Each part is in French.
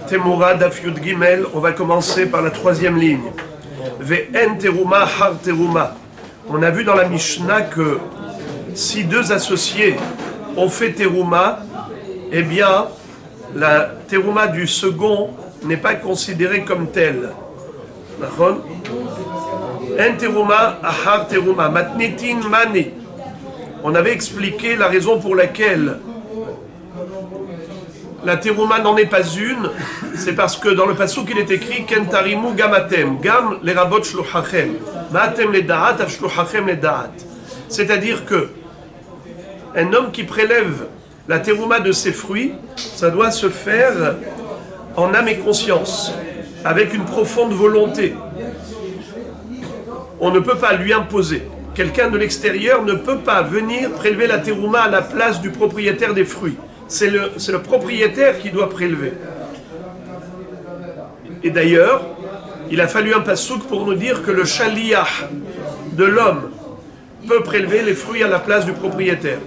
Temura Daf Yud Gimel, on va commencer par la troisième ligne. Ve'en teruma har teruma. On a vu dans la Mishnah que si deux associés ont fait teruma, eh bien, la teruma du second n'est pas considérée comme telle. D'accord? En teruma har teruma. Matnitin mani. On avait expliqué la raison pour laquelle la terouma n'en est pas une, c'est parce que dans le passouk il est écrit Kentarimu gamatem, gam les rabot shluchachem, maatem les da'at, af shluchachem les da'at. C'est-à-dire que un homme qui prélève la terouma de ses fruits, ça doit se faire en âme et conscience, avec une profonde volonté. On ne peut pas lui imposer. Quelqu'un de l'extérieur ne peut pas venir prélever la terouma à la place du propriétaire des fruits. C'est le propriétaire qui doit prélever. Et d'ailleurs, il a fallu un passouk pour nous dire que le shaliach de l'homme peut prélever les fruits à la place du propriétaire.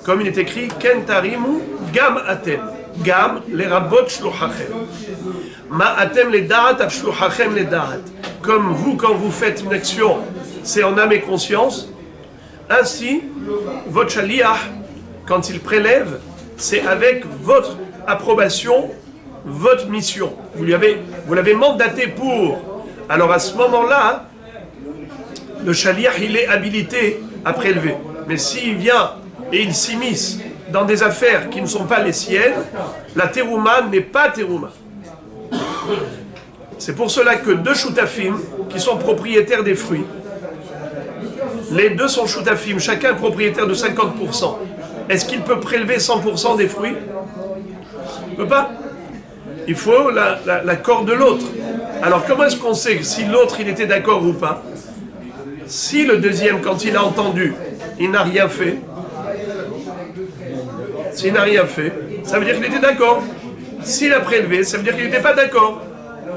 Comme il est écrit, Ken tarimu gam atem. Gam les rabot shluchachem. Ma atem les da'at af shluchachem les da'at. Comme vous, quand vous faites une action, c'est en âme et conscience. Ainsi, votre shaliach, quand il prélève, c'est avec votre approbation, votre mission. Vous l'avez mandaté pour. Alors à ce moment-là, le shaliach, il est habilité à prélever. Mais s'il vient et il s'immisce dans des affaires qui ne sont pas les siennes, la terouma n'est pas terouma. C'est pour cela que deux shoutafim, qui sont propriétaires des fruits, les deux sont shoutafim, chacun propriétaire de 50%. Est-ce qu'il peut prélever 100% des fruits? Il ne peut pas. Il faut l'accord de l'autre. Alors comment est-ce qu'on sait si l'autre il était d'accord ou pas? Si le deuxième, quand il a entendu, il n'a rien fait, s'il n'a rien fait, ça veut dire qu'il était d'accord. S'il a prélevé, ça veut dire qu'il n'était pas d'accord.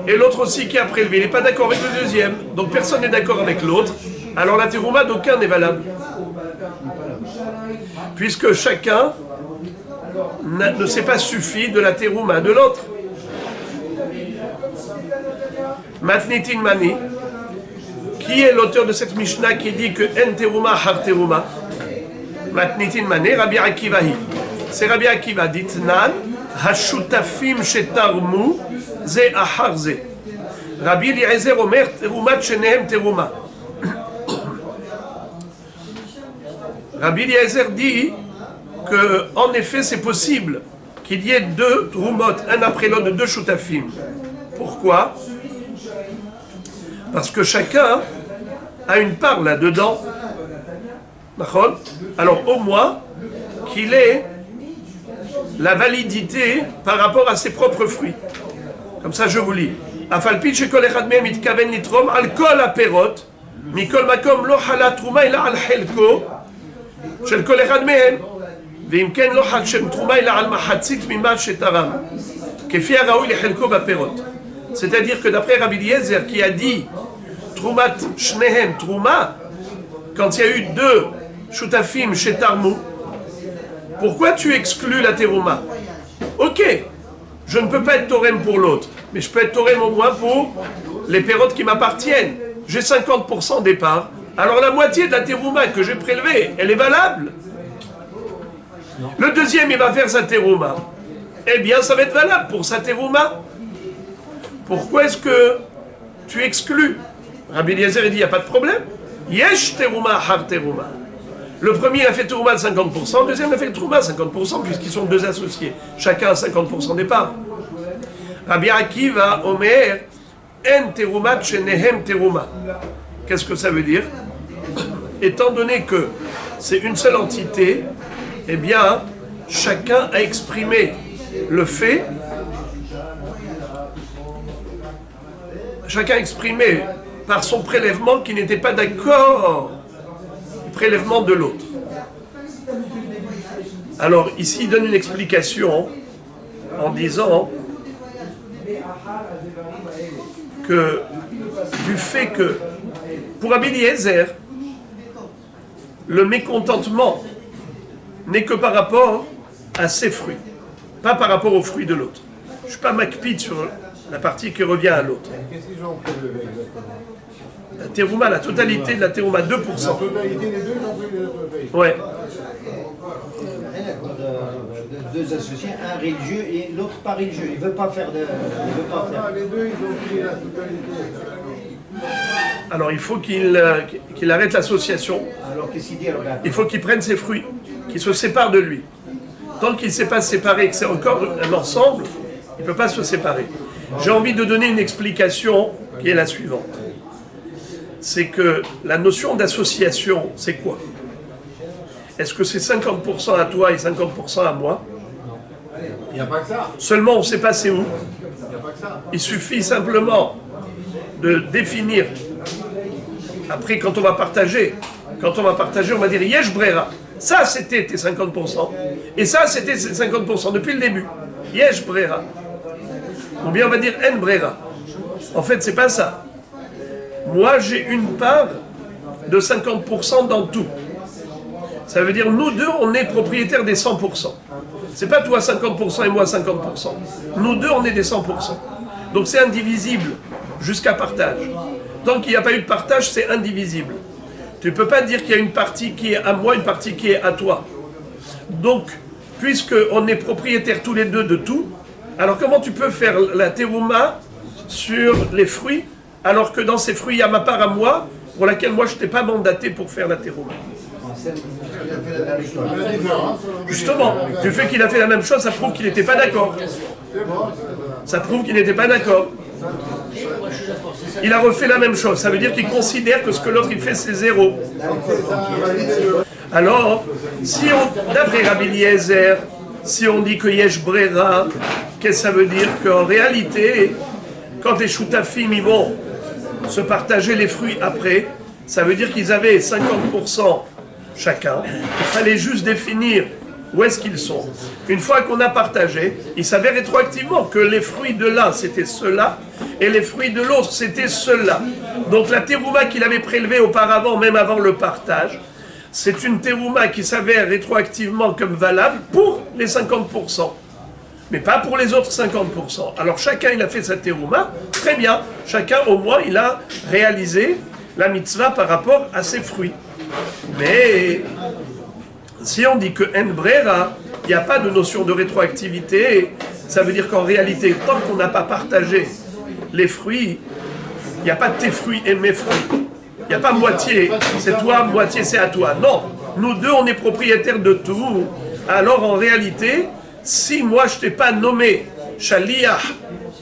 Et l'autre aussi qui a prélevé, il n'est pas d'accord avec le deuxième. Donc personne n'est d'accord avec l'autre. Alors la terouma d'aucun n'est valable. Puisque chacun ne s'est pas suffi de la terouma de l'autre. Matnitin mani, qui est l'auteur de cette Mishnah qui dit que en terouma har terouma? Matnitin mani, Rabbi Akivahi. C'est Rabbi Akiva dit nan hashutafim shetarmu ze ahar ze. Rabbi Eliezer omer terumat shenehem teruma. Rabbi Eliezer dit que, en effet, c'est possible qu'il y ait deux trumot, un après l'autre, de deux shutafim. Pourquoi? Parce que chacun a une part là-dedans. Alors, au moins, qu'il ait la validité par rapport à ses propres fruits. Comme ça, je vous lis. Afalpi shekol echad mehem mitkaven litrom al kol aperot, mikol makom lo hala truma ila al helko, של כל אחד מהם, ואם כן לא חל שם תרומה אלא על מחצית ממה שתרם, כפי הראוי לחלקו בפירות. C'est-à-dire que d'après Rabbi Eliezer qui a dit Troumat Shnehem Trouma, quand il y a eu deux Shutafim chez Tarmu, pourquoi tu exclus la terouma? Ok, je ne peux pas être Torem pour l'autre, mais je peux être Torem au moins pour les pérotes qui m'appartiennent. J'ai 50% des parts. Alors la moitié de la terouma que j'ai prélevée, elle est valable. Le deuxième, il va faire sa terouma. Eh bien, ça va être valable pour sa terouma. Pourquoi est-ce que tu exclus? Rabbi Eliezer, il dit, il n'y a pas de problème. Yesh terouma har terouma. Le premier, il a fait terouma de 50%, le deuxième, il a fait terouma de 50%, puisqu'ils sont deux associés. Chacun a 50% des parts. Rabbi Akiva, Omer, en terouma shenehem terouma. Qu'est-ce que ça veut dire? Étant donné que c'est une seule entité, eh bien, chacun a exprimé le fait, chacun a exprimé par son prélèvement qu'il n'était pas d'accord du prélèvement de l'autre. Alors, ici, il donne une explication en disant que du fait que, pour Rabbi Eliezer, le mécontentement n'est que par rapport à ses fruits, pas par rapport aux fruits de l'autre. Je ne suis pas makpid sur la partie qui revient à l'autre. Qu'est-ce qu'ils ont prélevé exactement? La terouma, la totalité de la terouma, 2%. La totalité des deux, ils ont pris la totalité. Ouais. Deux associés, un religieux et l'autre pas religieux. Il ne veut pas faire de. Ah, les deux, ils ont pris la totalité. Alors il faut qu'il arrête l'association. Alors qu'est-ce qu'il dit alors? Il faut qu'il prenne ses fruits, qu'il se sépare de lui. Tant qu'il ne s'est pas séparé, que c'est encore un ensemble, il ne peut pas se séparer. J'ai envie de donner une explication qui est la suivante. C'est que la notion d'association, c'est quoi? Est-ce que c'est 50% à toi et 50% à moi? Il n'y a pas que ça. Seulement, on ne sait pas c'est où. Il n'y a pas que ça. Il suffit simplement de définir. Après, quand on va partager, on va dire Yesh Brera. Ça, c'était tes 50%. Et ça, c'était tes 50% depuis le début. Yesh Brera. Ou bien on va dire En Brera. En fait, c'est pas ça. Moi, j'ai une part de 50% dans tout. Ça veut dire, nous deux, on est propriétaires des 100%. C'est pas toi 50% et moi 50%. Nous deux, on est des 100%. Donc c'est indivisible jusqu'à partage. Tant qu'il n'y a pas eu de partage, c'est indivisible. Tu ne peux pas dire qu'il y a une partie qui est à moi, une partie qui est à toi. Donc, puisqu'on est propriétaires tous les deux de tout, alors comment tu peux faire la terouma sur les fruits, alors que dans ces fruits, il y a ma part à moi, pour laquelle moi, je ne t'ai pas mandaté pour faire la terouma. Justement, du fait qu'il a fait la même chose, ça prouve qu'il n'était pas d'accord. Ça prouve qu'il n'était pas d'accord. Il a refait la même chose, ça veut dire qu'il considère que ce que l'autre il fait, c'est zéro. Alors, si on, d'après Rabbi Eliezer, si on dit que Yesh Brera, qu'est-ce que ça veut dire? Qu'en réalité, quand les Choutafim ils vont se partager les fruits après, ça veut dire qu'ils avaient 50% chacun. Il fallait juste définir où est-ce qu'ils sont. Une fois qu'on a partagé, il savait rétroactivement que les fruits de l'un c'était ceux-là et les fruits de l'autre c'était ceux-là. Donc la terouma qu'il avait prélevée auparavant, même avant le partage, c'est une terouma qui s'avère rétroactivement comme valable pour les 50%, mais pas pour les autres 50%. Alors chacun il a fait sa terouma, très bien, chacun au moins il a réalisé la mitzvah par rapport à ses fruits. Mais si on dit que En Brera, il n'y a pas de notion de rétroactivité, ça veut dire qu'en réalité, tant qu'on n'a pas partagé les fruits, il n'y a pas tes fruits et mes fruits. Il n'y a pas moitié, c'est toi, moitié c'est à toi. Non, nous deux on est propriétaires de tout. Alors en réalité, si moi je ne t'ai pas nommé Shaliach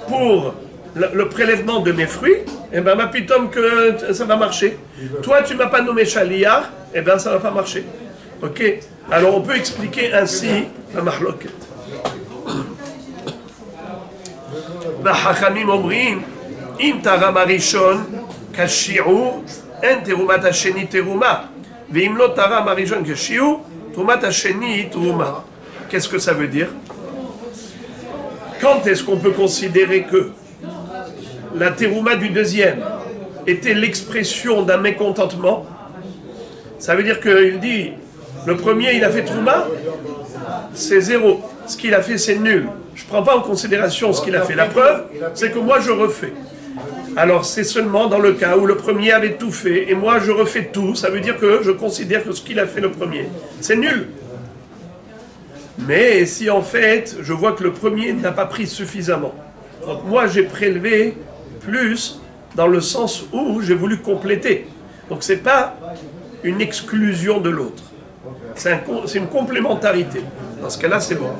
pour le prélèvement de mes fruits, eh bien ma pitom que ça va marcher. Toi tu ne m'as pas nommé Shaliach, eh bien ça ne va pas marcher. Ok? Alors on peut expliquer ainsi la mahloket. Chachamim omrim, im taram harishon kashi'ur, en terumat hasheni teruma, ve'im lo taram harishon kashi'ur, terumat hasheni teruma. Qu'est-ce que ça veut dire? Quand est-ce qu'on peut considérer que la terouma du deuxième était l'expression d'un mécontentement? Ça veut dire qu'il dit, le premier il a fait trouma, c'est zéro. Ce qu'il a fait c'est nul. Je ne prends pas en considération ce qu'il a fait. La preuve, c'est que moi je refais. Alors c'est seulement dans le cas où le premier avait tout fait et moi je refais tout, ça veut dire que je considère que ce qu'il a fait le premier, c'est nul. Mais si en fait, je vois que le premier n'a pas pris suffisamment, donc moi j'ai prélevé plus dans le sens où j'ai voulu compléter. Donc c'est pas une exclusion de l'autre, c'est une complémentarité. Dans ce cas-là, c'est bon.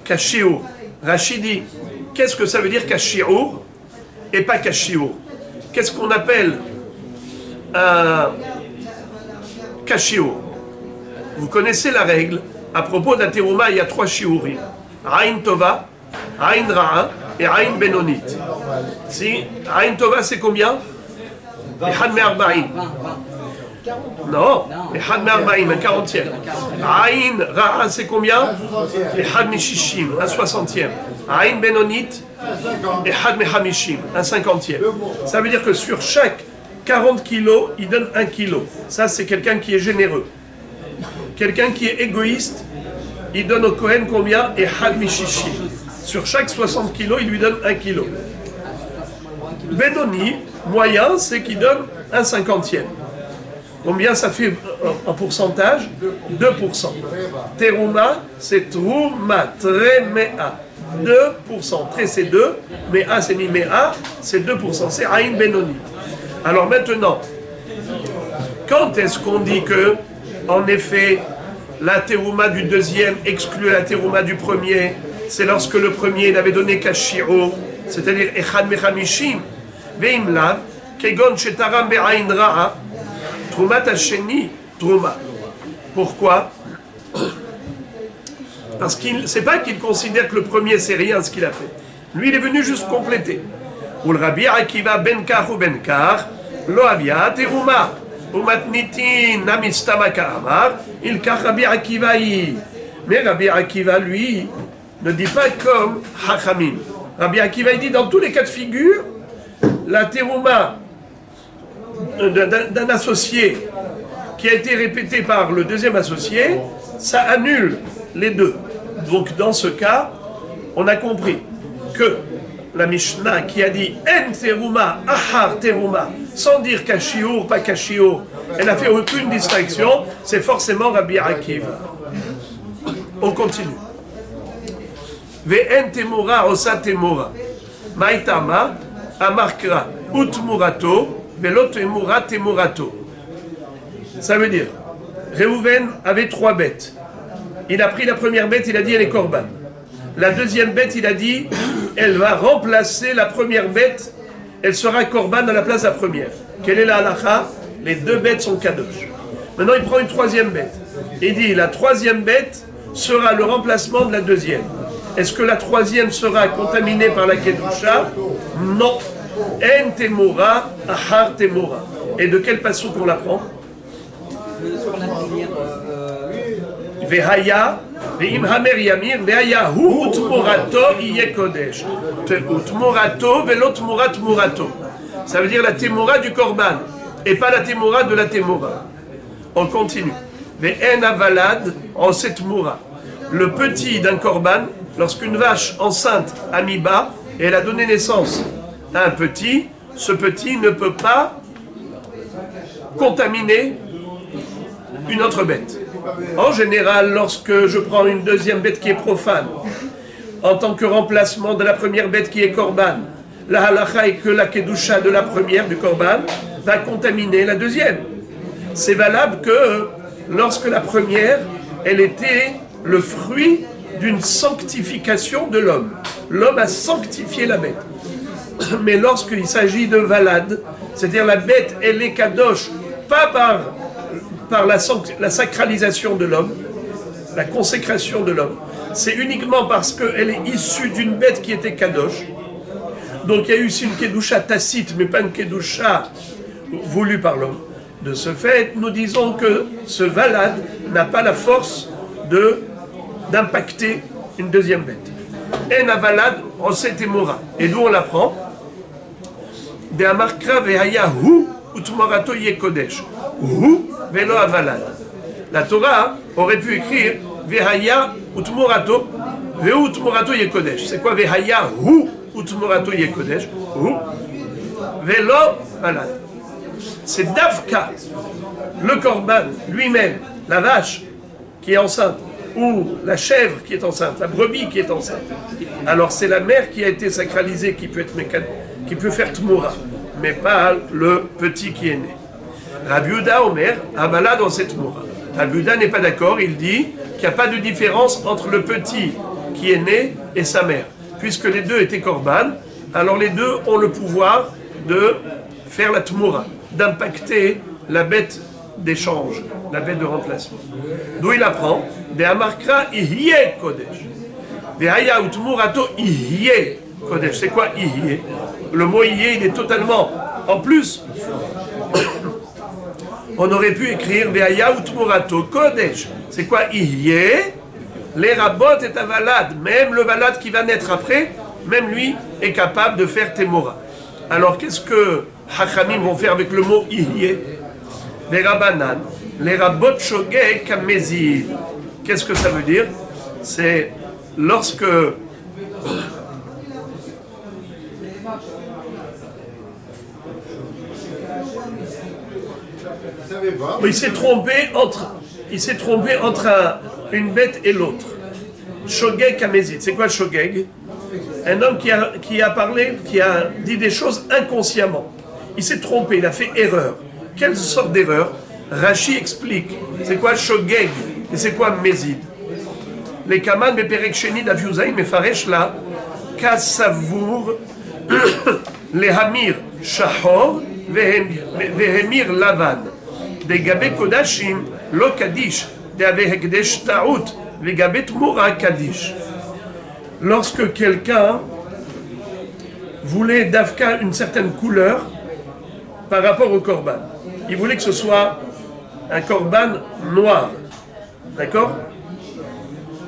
Kashiur. Rachidi, qu'est-ce que ça veut dire kashiur et pas kashiur? Qu'est-ce qu'on appelle un kashiur? Vous connaissez la règle. À propos d'un terouma, il y a 3 shiurim. Aïn Tova, Aïn Ra'a et Aïn Benonit. Si Aïn Tova, c'est combien? Non, Echad Me'arba'im, un 40e. Aïn Ra'a, c'est combien? Echad Meshishim, un 60e. Aïn Benonit, Echad Mehamishim, un 50e. Ça veut dire que sur chaque 40 kilos, il donne 1 kilo. Ça, c'est quelqu'un qui est généreux. Quelqu'un qui est égoïste, il donne au Kohen combien? Echad Meshishim. Sur chaque 60 kilos, il lui donne 1 kilo. Benoni, moyen, c'est qu'il donne un 50e. Combien ça fait en pourcentage? 2%. Teruma, c'est Trouma, Tremea. 2%. Tré, c'est 2. Mea, c'est mi Mea, c'est 2%. C'est Aïn Benoni. Alors maintenant, quand est-ce qu'on dit que, en effet, la Teruma du deuxième exclut la Teruma du premier? C'est lorsque le premier n'avait donné qu'à Shiro, c'est-à-dire Echad Mechamishim, Veimlav, Kegon Shetaram Be'ain Ra'a, Trumat Hasheni, Truma. Pourquoi? Parce qu'il c'est pas qu'il considère que le premier c'est rien ce qu'il a fait. Lui il est venu juste compléter. Ou le Rabbi Akiva Benkar ou Benkar, Lo Avia Teruma, Umatnitin Namistama Karamar, il kar Rabbi Akiva yi. Mais Rabbi Akiva lui ne dit pas comme Hachamim. Rabbi Akiva il dit dans tous les cas de figure, la Teruma d'un associé qui a été répété par le deuxième associé, ça annule les deux. Donc dans ce cas, on a compris que la Mishnah qui a dit En teruma, ahar teruma, sans dire kashiour, pas kashiour, elle n'a fait aucune distinction, c'est forcément Rabbi Akiva. On continue. Ve'en temura osa temura. Maitama, amarkra, utmurato, velot temura temurato. Ça veut dire, Réhouven avait 3 bêtes. Il a pris la première bête, il a dit elle est korban. La deuxième bête, il a dit elle va remplacer la première bête, elle sera korban à la place de la première. Quelle est la halakha? Les 2 bêtes sont kadosh. Maintenant, il prend une 3e bête. Il dit la 3e bête sera le remplacement de la deuxième. Est-ce que la 3e sera contaminée par la kedusha? Non. En temura, ahar temura. Et de quel passage qu'on la prend? Sur la prière. Vehaya, ve'im hamer yamir, vehaya hu utmorato iye kodesh. Utmorato velot murat murato. Ça veut dire la temura du korban, et pas la temura de la temura. On continue. Ve'en avalad en cette mura. Le petit d'un korban, lorsqu'une vache enceinte a mis bas, et elle a donné naissance à un petit, ce petit ne peut pas contaminer une autre bête. En général, lorsque je prends une deuxième bête qui est profane, en tant que remplacement de la première bête qui est korban, la halakha est que la kedusha de la première, du korban, va contaminer la deuxième. C'est valable que lorsque la première, elle était le fruit d'une sanctification de l'homme. L'homme a sanctifié la bête. Mais lorsqu'il s'agit de valade, c'est-à-dire la bête, elle est kadosh, pas par la sacralisation de l'homme, la consécration de l'homme. C'est uniquement parce qu'elle est issue d'une bête qui était kadosh. Donc il y a eu ici une kedusha tacite, mais pas une kedusha voulue par l'homme. De ce fait, nous disons que ce valade n'a pas la force d'impacter une deuxième bête. En avalad, on sait temura. Et d'où on l'apprend? De amarkra vehaya hu utmorato yekodesh. Hu velo avalad. La Torah aurait pu écrire vehaya utmorato vehu utmorato yekodesh. C'est quoi vehaya hu utmorato yekodesh? Hu velo avalad. C'est Davka, le korban lui-même, la vache qui est enceinte, ou la chèvre qui est enceinte, la brebis qui est enceinte. Alors c'est la mère qui a été sacralisée qui peut faire tmoura, mais pas le petit qui est né. Rabbi Yehuda Omer, Abalad dans cette tmoura. Rabbi Yehuda n'est pas d'accord, il dit qu'il n'y a pas de différence entre le petit qui est né et sa mère. Puisque les deux étaient korban, alors les deux ont le pouvoir de faire la tmoura, d'impacter la bête d'échange, la bête de remplacement. D'où il apprend de Amarkra Ihye Kodesh. De Haya Utmurato Ihye Kodesh. C'est quoi Ihye? Le mot Ihye, il est totalement. En plus, on aurait pu écrire Ve'aya utmorato kodesh. C'est quoi Ihyé? Les rabot et avalad. Même le valad qui va naître après, même lui est capable de faire Temora. Alors qu'est-ce que Hachamim vont faire avec le mot Ihyé? Les rabanan, les rabot shogeg kamezid. Qu'est-ce que ça veut dire? C'est lorsque il s'est trompé entre une bête et l'autre. Shogeg kamezid. C'est quoi shogeg? Un homme qui a parlé, qui a dit des choses inconsciemment. Il s'est trompé, il a fait erreur. Quelle sorte d'erreur? Rashi explique. C'est quoi shogeg et c'est quoi mezid? Les kaman beperek sheni d'aviuzaï mefaresh là, kasavour, les hamir shahor, vehemir lavan. Des gabé kodashim, lo kadish, de avehekdesh taout, les gabé tmoura kadish. Lorsque quelqu'un voulait d'Afka une certaine couleur par rapport au korban, il voulait que ce soit un korban noir, d'accord?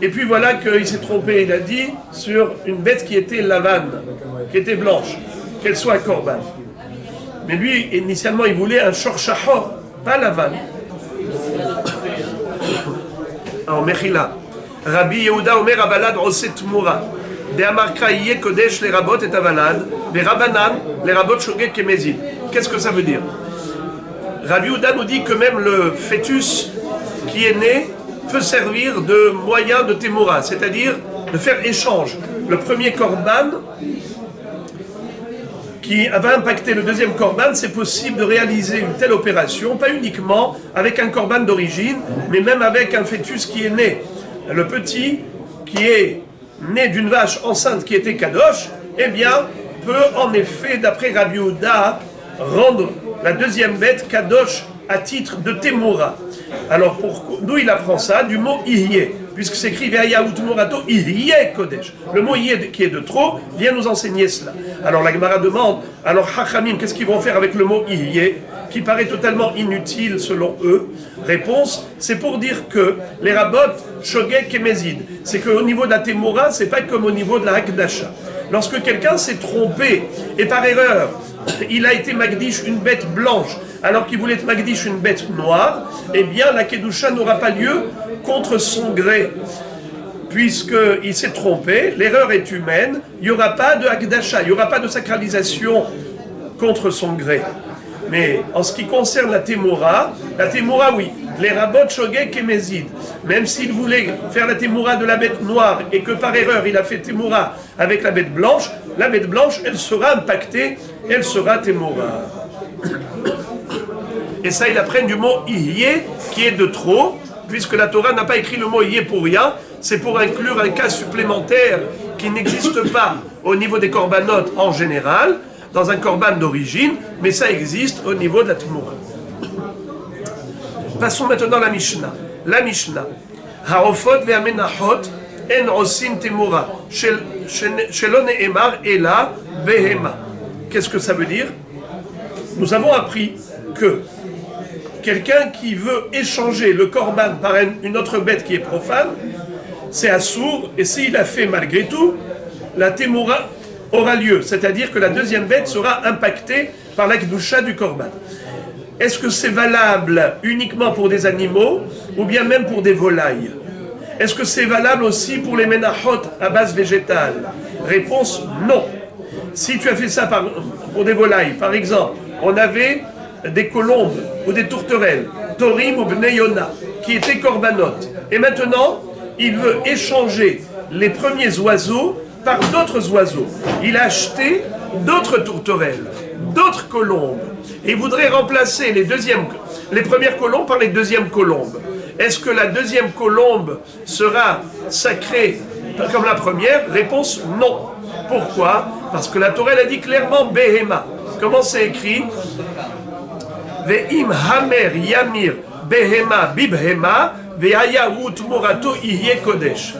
Et puis voilà qu'il s'est trompé, il a dit sur une bête qui était lavane, qui était blanche, qu'elle soit un korban. Mais lui, initialement, il voulait un shor shahor, pas lavane. Alors, Mechila. Rabbi Yehuda Omer Avalad Oset Moura. De Amarkra Iye Kodesh les rabot et Avalad. Les Rabanan, les rabot Shogeg Kemezid. Qu'est-ce que ça veut dire? Rabbi Yehuda nous dit que même le fœtus qui est né peut servir de moyen de Temora, c'est-à-dire de faire échange. Le premier korban qui va impacter le deuxième korban, c'est possible de réaliser une telle opération, pas uniquement avec un korban d'origine, mais même avec un fœtus qui est né. Le petit qui est né d'une vache enceinte qui était kadosh, eh bien, peut en effet, d'après Rabbi Yehuda, rendre la deuxième bête kadosh à titre de Temora. Alors, d'où il apprend ça? Du mot Ihyé, puisque c'est écrit Ve'aya utmorato Ihyé Kodesh. Le mot Ihyé qui est de trop vient nous enseigner cela. Alors la Gemara demande, alors Hachamim, qu'est-ce qu'ils vont faire avec le mot Ihyé, qui paraît totalement inutile selon eux? Réponse, c'est pour dire que les rabot Shogeg Kemezid, c'est qu'au niveau de la Temora, c'est pas comme au niveau de la Hakdasha. Lorsque quelqu'un s'est trompé et par erreur, il a été Magdish une bête blanche, alors qu'il voulait être Magdish une bête noire, eh bien la Kedusha n'aura pas lieu contre son gré. Puisqu'il s'est trompé, l'erreur est humaine, il n'y aura pas de Hakdasha, il n'y aura pas de sacralisation contre son gré. Mais en ce qui concerne la Temora, oui, les rabot Shogeg Kemezid, même s'il voulait faire la Temora de la bête noire et que par erreur il a fait Temora avec la bête blanche, elle sera impactée, elle sera Temora. Et ça, ils apprennent du mot Ihyé, qui est de trop, puisque la Torah n'a pas écrit le mot Ihyé pour rien, c'est pour inclure un cas supplémentaire qui n'existe pas au niveau des korbanot en général, dans un korban d'origine, mais ça existe au niveau de la Temora. Passons maintenant à la Mishnah. La Mishnah. Ha'ofot ve'amenachot en osim Temora shelo ne'emar ela behema. Qu'est-ce que ça veut dire? Nous avons appris que quelqu'un qui veut échanger le korban par une autre bête qui est profane, c'est assourd, et s'il a fait malgré tout, la Temora aura lieu, c'est-à-dire que la deuxième bête sera impactée par la kedusha du korban. Est-ce que c'est valable uniquement pour des animaux ou bien même pour des volailles? Est-ce que c'est valable aussi pour les menachot à base végétale? Réponse non. Si tu as fait ça pour des volailles, par exemple, on avait des colombes ou des tourterelles, Torim ou Bnei Yona, qui étaient corbanotes. Et maintenant, il veut échanger les premiers oiseaux par d'autres oiseaux. Il a acheté d'autres tourterelles, d'autres colombes. Et il voudrait remplacer les premières colombes par les deuxièmes colombes. Est-ce que la deuxième colombe sera sacrée comme la première? Réponse non. Pourquoi? Parce que la Torah a dit clairement Behema. Comment c'est écrit? Ve'im hamer yamir behema bibhema ve'aya utmorato ihye kodesh.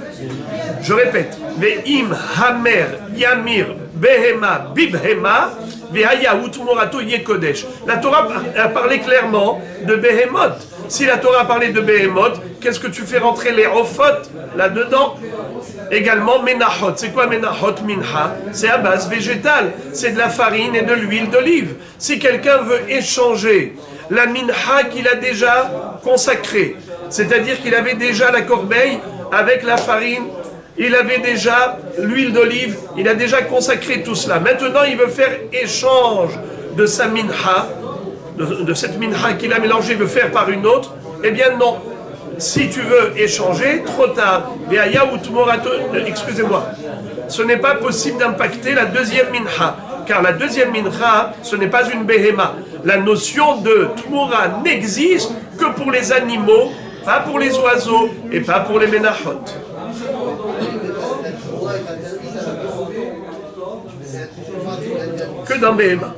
Je répète. Ve'im hamer yamir behema bibhema Vehayahu Tmorato Yekodesh. La Torah a parlé clairement de Behemoth. Si la Torah a parlé de Behemoth, qu'est-ce que tu fais rentrer les Ophot là-dedans? Également Menachot. C'est quoi Menachot? Mincha. C'est à base végétale. C'est de la farine et de l'huile d'olive. Si quelqu'un veut échanger la mincha qu'il a déjà consacrée, c'est-à-dire qu'il avait déjà la corbeille avec la farine, il avait déjà l'huile d'olive, il a déjà consacré tout cela. Maintenant, il veut faire échange de sa mincha, de cette mincha qu'il a mélangée, il veut faire par une autre. Eh bien non. Si tu veux échanger, trop tard. Excusez-moi. Ce n'est pas possible d'impacter la deuxième mincha. Car la deuxième mincha, ce n'est pas une behema. La notion de tmura n'existe que pour les animaux, pas pour les oiseaux et pas pour les menachot. Que dans behema.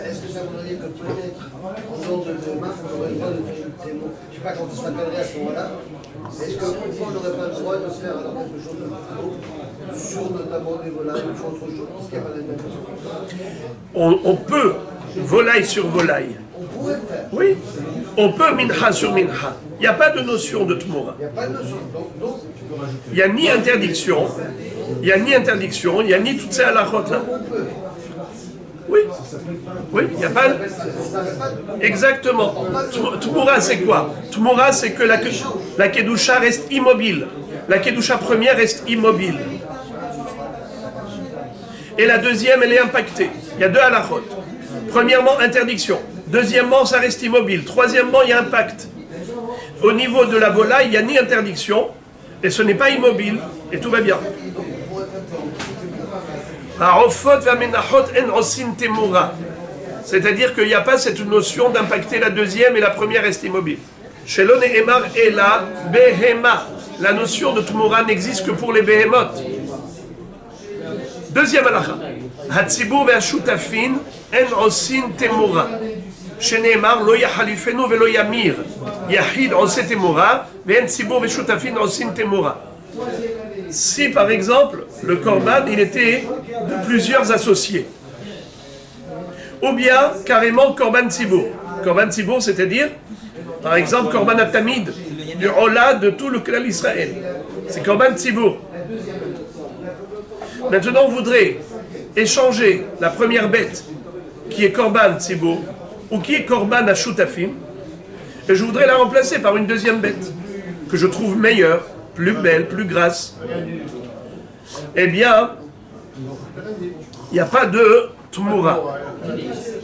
Est-ce que ça voudrait dire que peut-être, en nom de demain, on aurait le droit de faire des mots? Je ne sais pas quand il s'appellerait à ce moment-là. Est-ce qu'on n'aurait pas le droit de se faire alors quelque chose de plus sur notamment des volailles ou sur autre chose? Parce qu'il n'y a pas d'interdiction. On peut, volaille sur volaille. On pourrait le faire. Oui, on peut mincha sur mincha. Il n'y a pas de notion de tmura. Il n'y a pas de notion. Donc, Il n'y a ni interdiction, il n'y a ni toutes ces halakhot là. on peut. Oui, oui, il n'y a pas. Exactement. Tmura, c'est quoi? Tmura, c'est que la kedusha reste immobile. La kedusha première reste immobile. Et la deuxième, elle est impactée. Il y a deux halakhot. Premièrement, interdiction. Deuxièmement, ça reste immobile. Troisièmement, il y a impact. Au niveau de la volaille, il n'y a ni interdiction, et ce n'est pas immobile, et tout va bien. C'est-à-dire qu'il n'y a pas cette notion d'impacter la deuxième et la première reste immobile. Shelon et Emar et la Behema. La notion de Tmura n'existe que pour les Behemoth. Deuxième halakha. Hatzibur ve'ashutafin en osin temura. Sheneemar lo yahalifenu velo yamir. Yahid ose temura ve'en tzibur ve'ashutafin osin temura. Si par exemple le korban il était de plusieurs associés, ou bien carrément korban tzibur. Korban tzibur, c'est-à-dire par exemple korban atamid, du hola de tout le clan d'Israël. C'est korban tzibur. Maintenant on voudrait échanger la première bête qui est korban tzibur ou qui est korban ashutafim, et je voudrais la remplacer par une deuxième bête que je trouve meilleure, plus belle, plus grasse. Eh bien, il n'y a pas de tmura.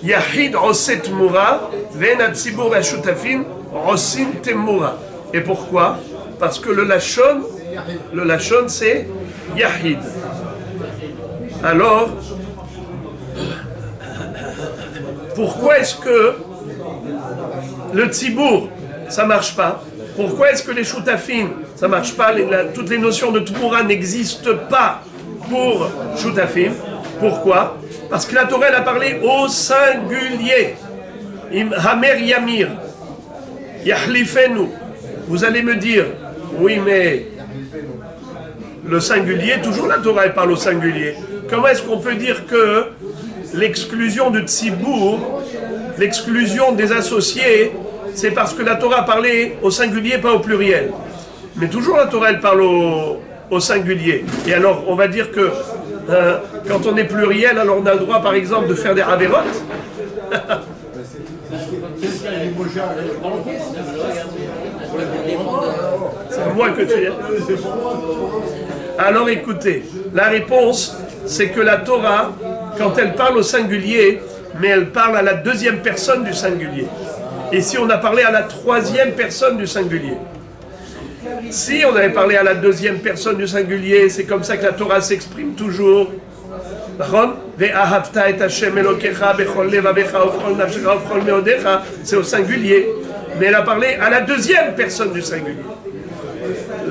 Yahid ose tmura, ven atzibur ashutafim osin temura. Et pourquoi? Parce que le lachon c'est yahid. Alors, pourquoi est-ce que le tzibour, ça ne marche pas? Pourquoi est-ce que les shutafim, ça ne marche pas? Toutes les notions de tmura n'existent pas pour shutafim. Pourquoi? Parce que la Torah elle a parlé au singulier. Hamer yamir, yahlifenu. Vous allez me dire, oui mais le singulier, toujours la Torah elle parle au singulier. Comment est-ce qu'on peut dire que l'exclusion de tzibour, l'exclusion des associés, c'est parce que la Torah a parlé au singulier, pas au pluriel? Mais toujours la Torah elle parle au singulier. Et alors on va dire que quand on est pluriel, alors on a le droit par exemple de faire des avérotes. C'est moi que tu es. Alors écoutez, la réponse c'est que la Torah, quand elle parle au singulier, mais elle parle à la deuxième personne du singulier. Ici on a parlé à la troisième personne du singulier. Si on avait parlé à la deuxième personne du singulier, c'est comme ça que la Torah s'exprime toujours. C'est au singulier. Mais elle a parlé à la deuxième personne du singulier.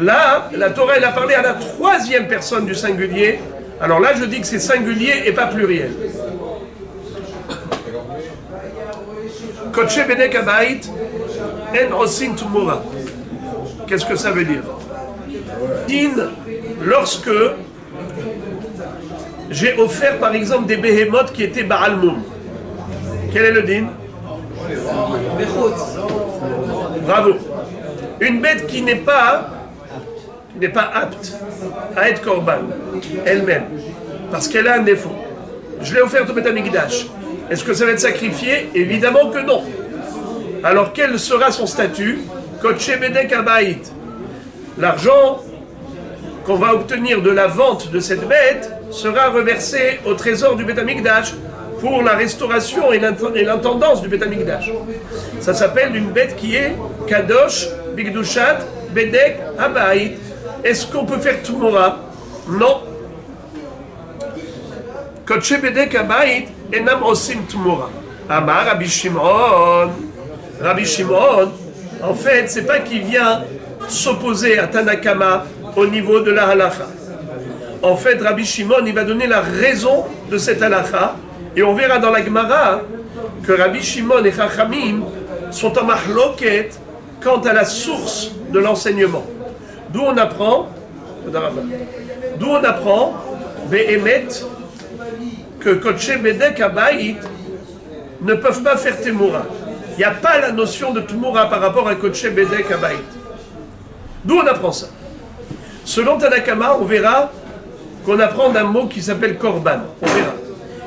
Là, la Torah elle a parlé à la troisième personne du singulier. Alors là, je dis que c'est singulier et pas pluriel. Kodshe bedek habayit en osin tmura. Qu'est-ce que ça veut dire? Lorsque j'ai offert par exemple des behemoths qui étaient Baal Moum. Quel est le din? Bravo. Une bête qui n'est pas apte à être korban elle-même, parce qu'elle a un défaut. Je l'ai offerte au Beth Amikdash. Est-ce que ça va être sacrifié? Évidemment que non. Alors quel sera son statut? Kodshe Bedek Habayit. L'argent qu'on va obtenir de la vente de cette bête sera reversé au trésor du Beth Amikdash pour la restauration et l'intendance du Beth Amikdash. Ça s'appelle une bête qui est Kadosh Bigdushat Bedek Habayit. Est-ce qu'on peut faire Tumura? Non. Kodshe Bedek Habayit enam osim Tumura. Amar Rabbi Shimon. Rabbi Shimon, en fait, c'est pas qu'il vient s'opposer à Tanakama au niveau de la halakha. En fait, Rabbi Shimon, il va donner la raison de cette halakha, et on verra dans la Gemara que Rabbi Shimon et Chachamim sont en mahloket quant à la source de l'enseignement. D'où on apprend, Be'emet, que Kodshe Bedek Habayit ne peuvent pas faire Temura. Il n'y a pas la notion de Temura par rapport à Kodshe Bedek Habayit. D'où on apprend ça? Selon Tanakama, on verra qu'on apprend d'un mot qui s'appelle Korban. On verra.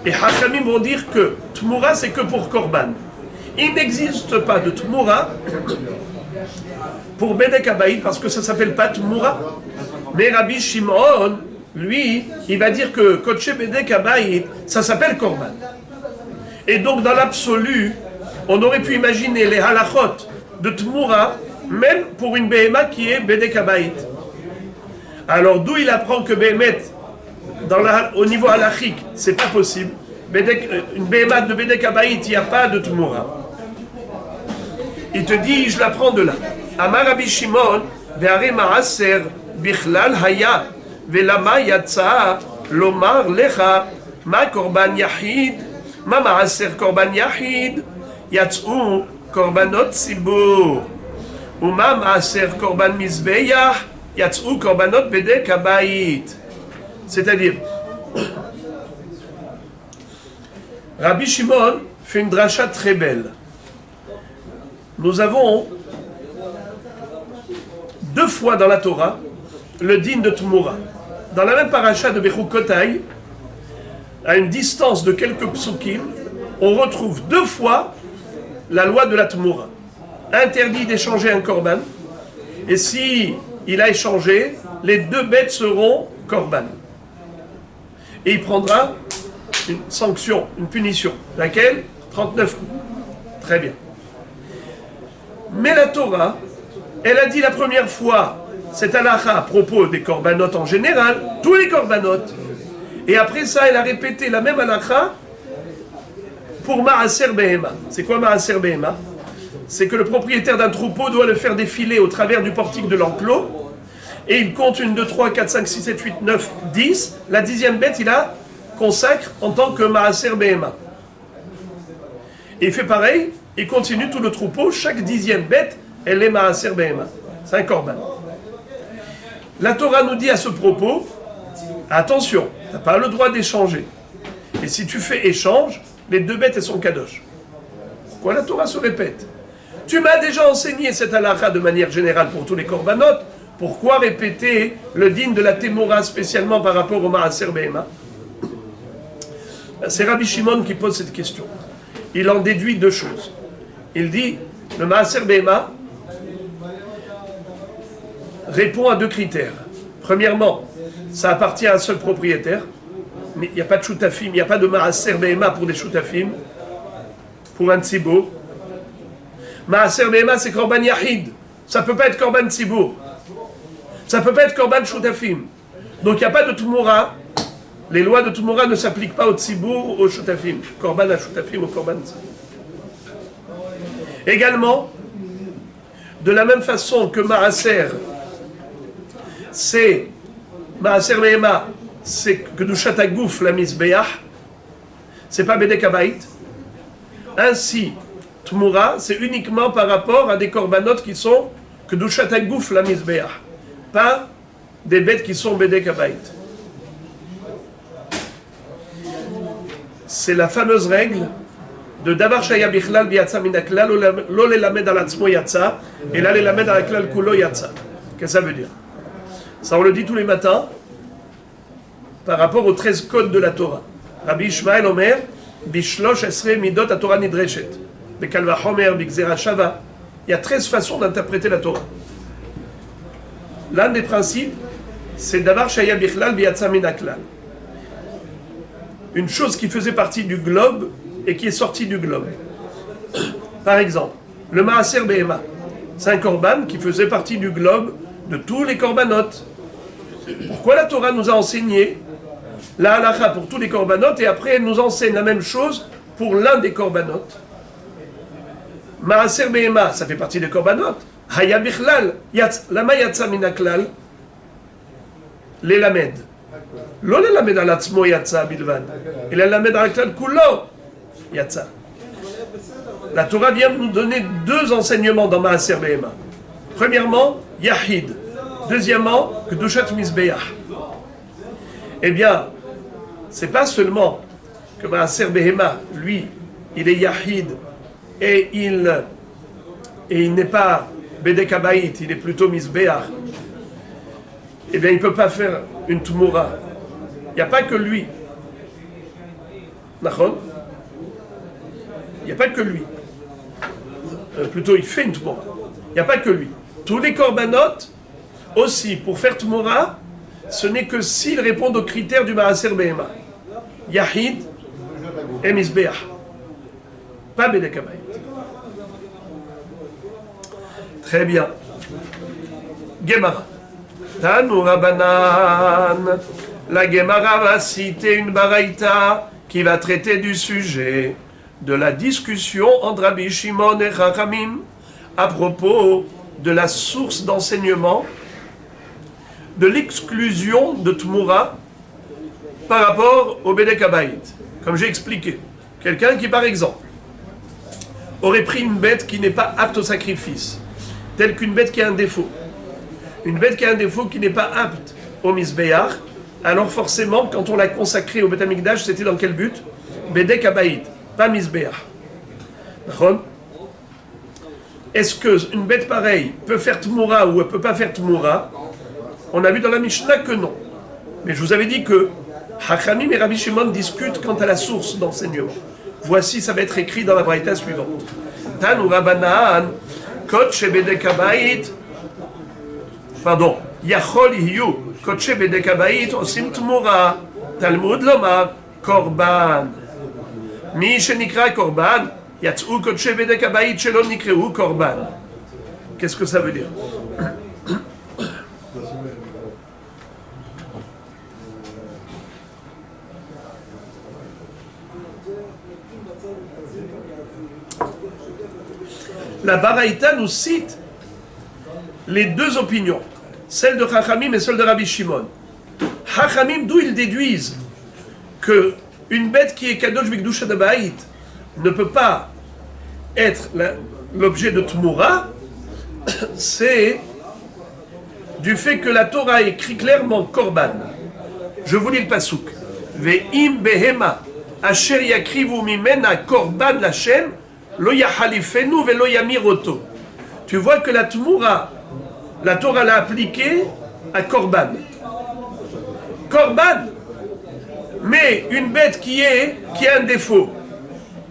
Et Hachamim vont dire que Temura, c'est que pour Korban. Il n'existe pas de Temura pour Bedek Habayit parce que ça ne s'appelle pas Temura. Mais Rabbi Shimon, lui, il va dire que Kodshe Bedek Habayit, ça s'appelle Korban. Et donc, dans l'absolu, on aurait pu imaginer les halachot de Temura, même pour une Behema qui est Bedek Habayit. Alors, d'où il apprend que Behemet, au niveau halachique, c'est pas possible. Une Behema de Bedek Habayit, il n'y a pas de Temura. Il te dit, je l'apprends de là. Amar Rabbi Shimon, Ve'are Ma'aser, Bichlal Haya, Ve'lama Yatsa, Lomar Lecha, Ma Korban Yahid, Ma Ma'aser Korban Yahid, Yatz'u Korbanot Tzibur, Uma Ma'aser Korban Mizbeach, Yatz'u Korbanot Bedek Habayit. C'est-à-dire, Rabbi Shimon fait une dracha très belle. Nous avons 2 fois dans la Torah le din de Temura. Dans la même paracha de Bechukotai, à une distance de quelques psukim, on retrouve 2 fois la loi de la Temura. Interdit d'échanger un korban, et si il a échangé, les 2 bêtes seront korban. Et il prendra une sanction, une punition. Laquelle? 39 coups. Très bien. Mais la Torah, elle a dit la première fois, cette halakha à propos des korbanot en général, tous les korbanot. Et après ça, elle a répété la même halakha pour Ma'aser Behema. C'est quoi Ma'aser Behema? C'est que le propriétaire d'un troupeau doit le faire défiler au travers du portique de l'enclos, et il compte 1, 2, 3, 4, 5, 6, 7, 8, 9, 10. La 10e bête, il la consacre en tant que Ma'aser Behema. Et il fait pareil, il continue tout le troupeau, chaque 10e bête, elle est Ma'aser Behema. C'est un korban. La Torah nous dit à ce propos, attention, tu n'as pas le droit d'échanger. Et si tu fais échange, les 2 bêtes, elles sont kadosh. Pourquoi la Torah se répète? Tu m'as déjà enseigné cette halakha de manière générale pour tous les korbanot. Pourquoi répéter le din de la Temura spécialement par rapport au Ma'aser Behema? C'est Rabbi Shimon qui pose cette question. Il en déduit 2 choses. Il dit, le Ma'aser Behema répond à 2 critères. Premièrement, ça appartient à un seul propriétaire, mais il n'y a pas de shutafim, il n'y a pas de Ma'aser Behema pour des shutafim, pour un tzibour. Ma'aser Behema, c'est korban yahid. Ça ne peut pas être korban tzibour. Ça ne peut pas être korban shutafim. Donc il n'y a pas de Temura. Les lois de Temura ne s'appliquent pas au tzibour ou au shutafim. Korban à shutafim ou korban tzibour. Également, de la même façon que Ma'aser, c'est Ma'aser Behema, c'est Kedushat HaGuf la Mizbeach, c'est pas Bedek Habayit. Ainsi, Temura, c'est uniquement par rapport à des korbanot qui sont Kedushat HaGuf la Mizbeach, pas des bêtes qui sont Bedek Habayit. c'est la fameuse règle de Davar Shaya Bichlal Biyatsa Minaklal, lo lelamed al atzmo yatsa, et la lelamed al aklal kulo yatsa. Qu'est-ce que ça veut dire? Ça, on le dit tous les matins par rapport aux 13 codes de la Torah. Rabbi Ishmael Omer, Bishlosh Esre Midot à Torah Nidreshet. Bekalva Homer, Bigzera Shava. Il y a 13 façons d'interpréter la Torah. L'un des principes, c'est Davar Shaya Bichlal Biyatsa Minaklal. Une chose qui faisait partie du globe et qui est sortie du globe. Par exemple, le Maaser Behema, c'est un korban qui faisait partie du globe de tous les korbanot. Pourquoi la Torah nous a enseigné la halakha pour tous les korbanot et après elle nous enseigne la même chose pour l'un des korbanot? Maaser Behema, ça fait partie des korbanot. Haya Bichlal, Lama Yatsa Minaklal, les lamed. לא ללמד על עצמו יצא בלבד, אלא ללמד על הכלל כולו יצא. La Torah vient nous donner deux enseignements dans Maaser Behema. Premièrement, Yahid. Deuxièmement, Kedushat Mizbeach. Eh bien, c'est pas seulement que Maaser Behema, lui, il est Yahid et il n'est pas Bedek Habayit, il est plutôt Mizbeach. Eh bien, il ne peut pas faire une Tmoura. Il n'y a pas que lui. Nachon? Il n'y a pas que lui. Plutôt, il fait une Tmoura. Il n'y a pas que lui. Tous les korbanot, aussi, pour faire Tmoura, ce n'est que s'ils répondent aux critères du Maaser Behema. Yahid et Mizbeach. Pas Bedek Habayit. Très bien. Gemara. Tanu Rabbanan. La Gemara va citer une baraïta qui va traiter du sujet de la discussion entre Rabbi Shimon et Chachamim à propos de la source d'enseignement de l'exclusion de Tmoura par rapport au Bedek Habayit. Comme j'ai expliqué, quelqu'un qui par exemple aurait pris une bête qui n'est pas apte au sacrifice, telle qu'une bête qui a un défaut, une bête qui a un défaut qui n'est pas apte au Mizbeach, alors forcément, quand on l'a consacré au Beth Amikdash, c'était dans quel but? Bedek Habayit, pas Mizbeach. Est-ce qu'une bête pareille peut faire Tmoura ou elle ne peut pas faire Tmoura? On a vu dans la Mishnah que non. Mais je vous avais dit que Chachamim et Rabbi Shimon discutent quant à la source d'enseignement. Voici, ça va être écrit dans la braïta suivante. Tanu Rabbanan, Kotche Bedek Habayit, pardon, Yachol Hiyu, Kotche Bedek Habayit, Osim Tmoura, Talmud Lomar, Korban. Mi shenikra Korban, Yatsu Kotche Bedek Habayit, Shelo Nikreu Korban. Qu'est-ce que ça veut dire? La Baraïta nous cite les deux opinions, celle de Chachamim et celle de Rabbi Shimon. Chachamim, d'où ils déduisent que une bête qui est Kadosh B'Kedushat Habayit ne peut pas être l'objet de Tmoura, c'est du fait que la Torah écrit clairement Korban. Je vous lis le pasouk. Ve'im behema asher yakrivu mimena Korban Lashem lo yahalifenu ve'lo yamiroto. Tu vois que la Tmoura, la Torah l'a appliquée à Korban. Korban, mais une bête qui a un défaut,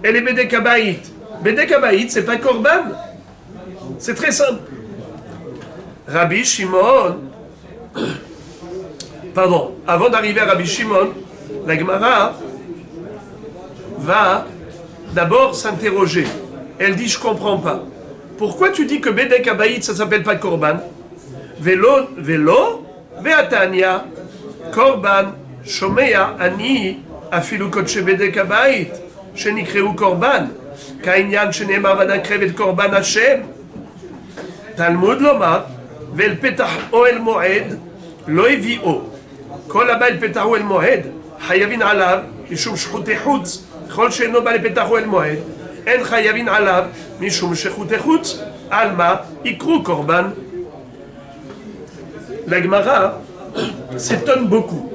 elle est Bedek Habayit. Bedek Habayit, c'est pas Korban. C'est très simple. Rabbi Shimon, pardon, avant d'arriver à Rabbi Shimon, la Gemara va d'abord s'interroger. Elle dit, je comprends pas. Pourquoi tu dis que Bedek Habayit, ça s'appelle pas Korban? Velo, ve'atania, Korban, shomea, ani, afilu kotche Bedek Habayit, shenikreu Korban, ka'inyan shenemar vanakrev et Korban Hashem, Talmud lomar, ve'el petach oel moed, lo evio, kol haba el petach oel moed, hayavin alav, mishum shchutei chutz, chol she'eno ba lepetach oel moed, en chayavin alav, mishum shchutei chutz, alma, ikru Korban. La Gemara s'étonne beaucoup.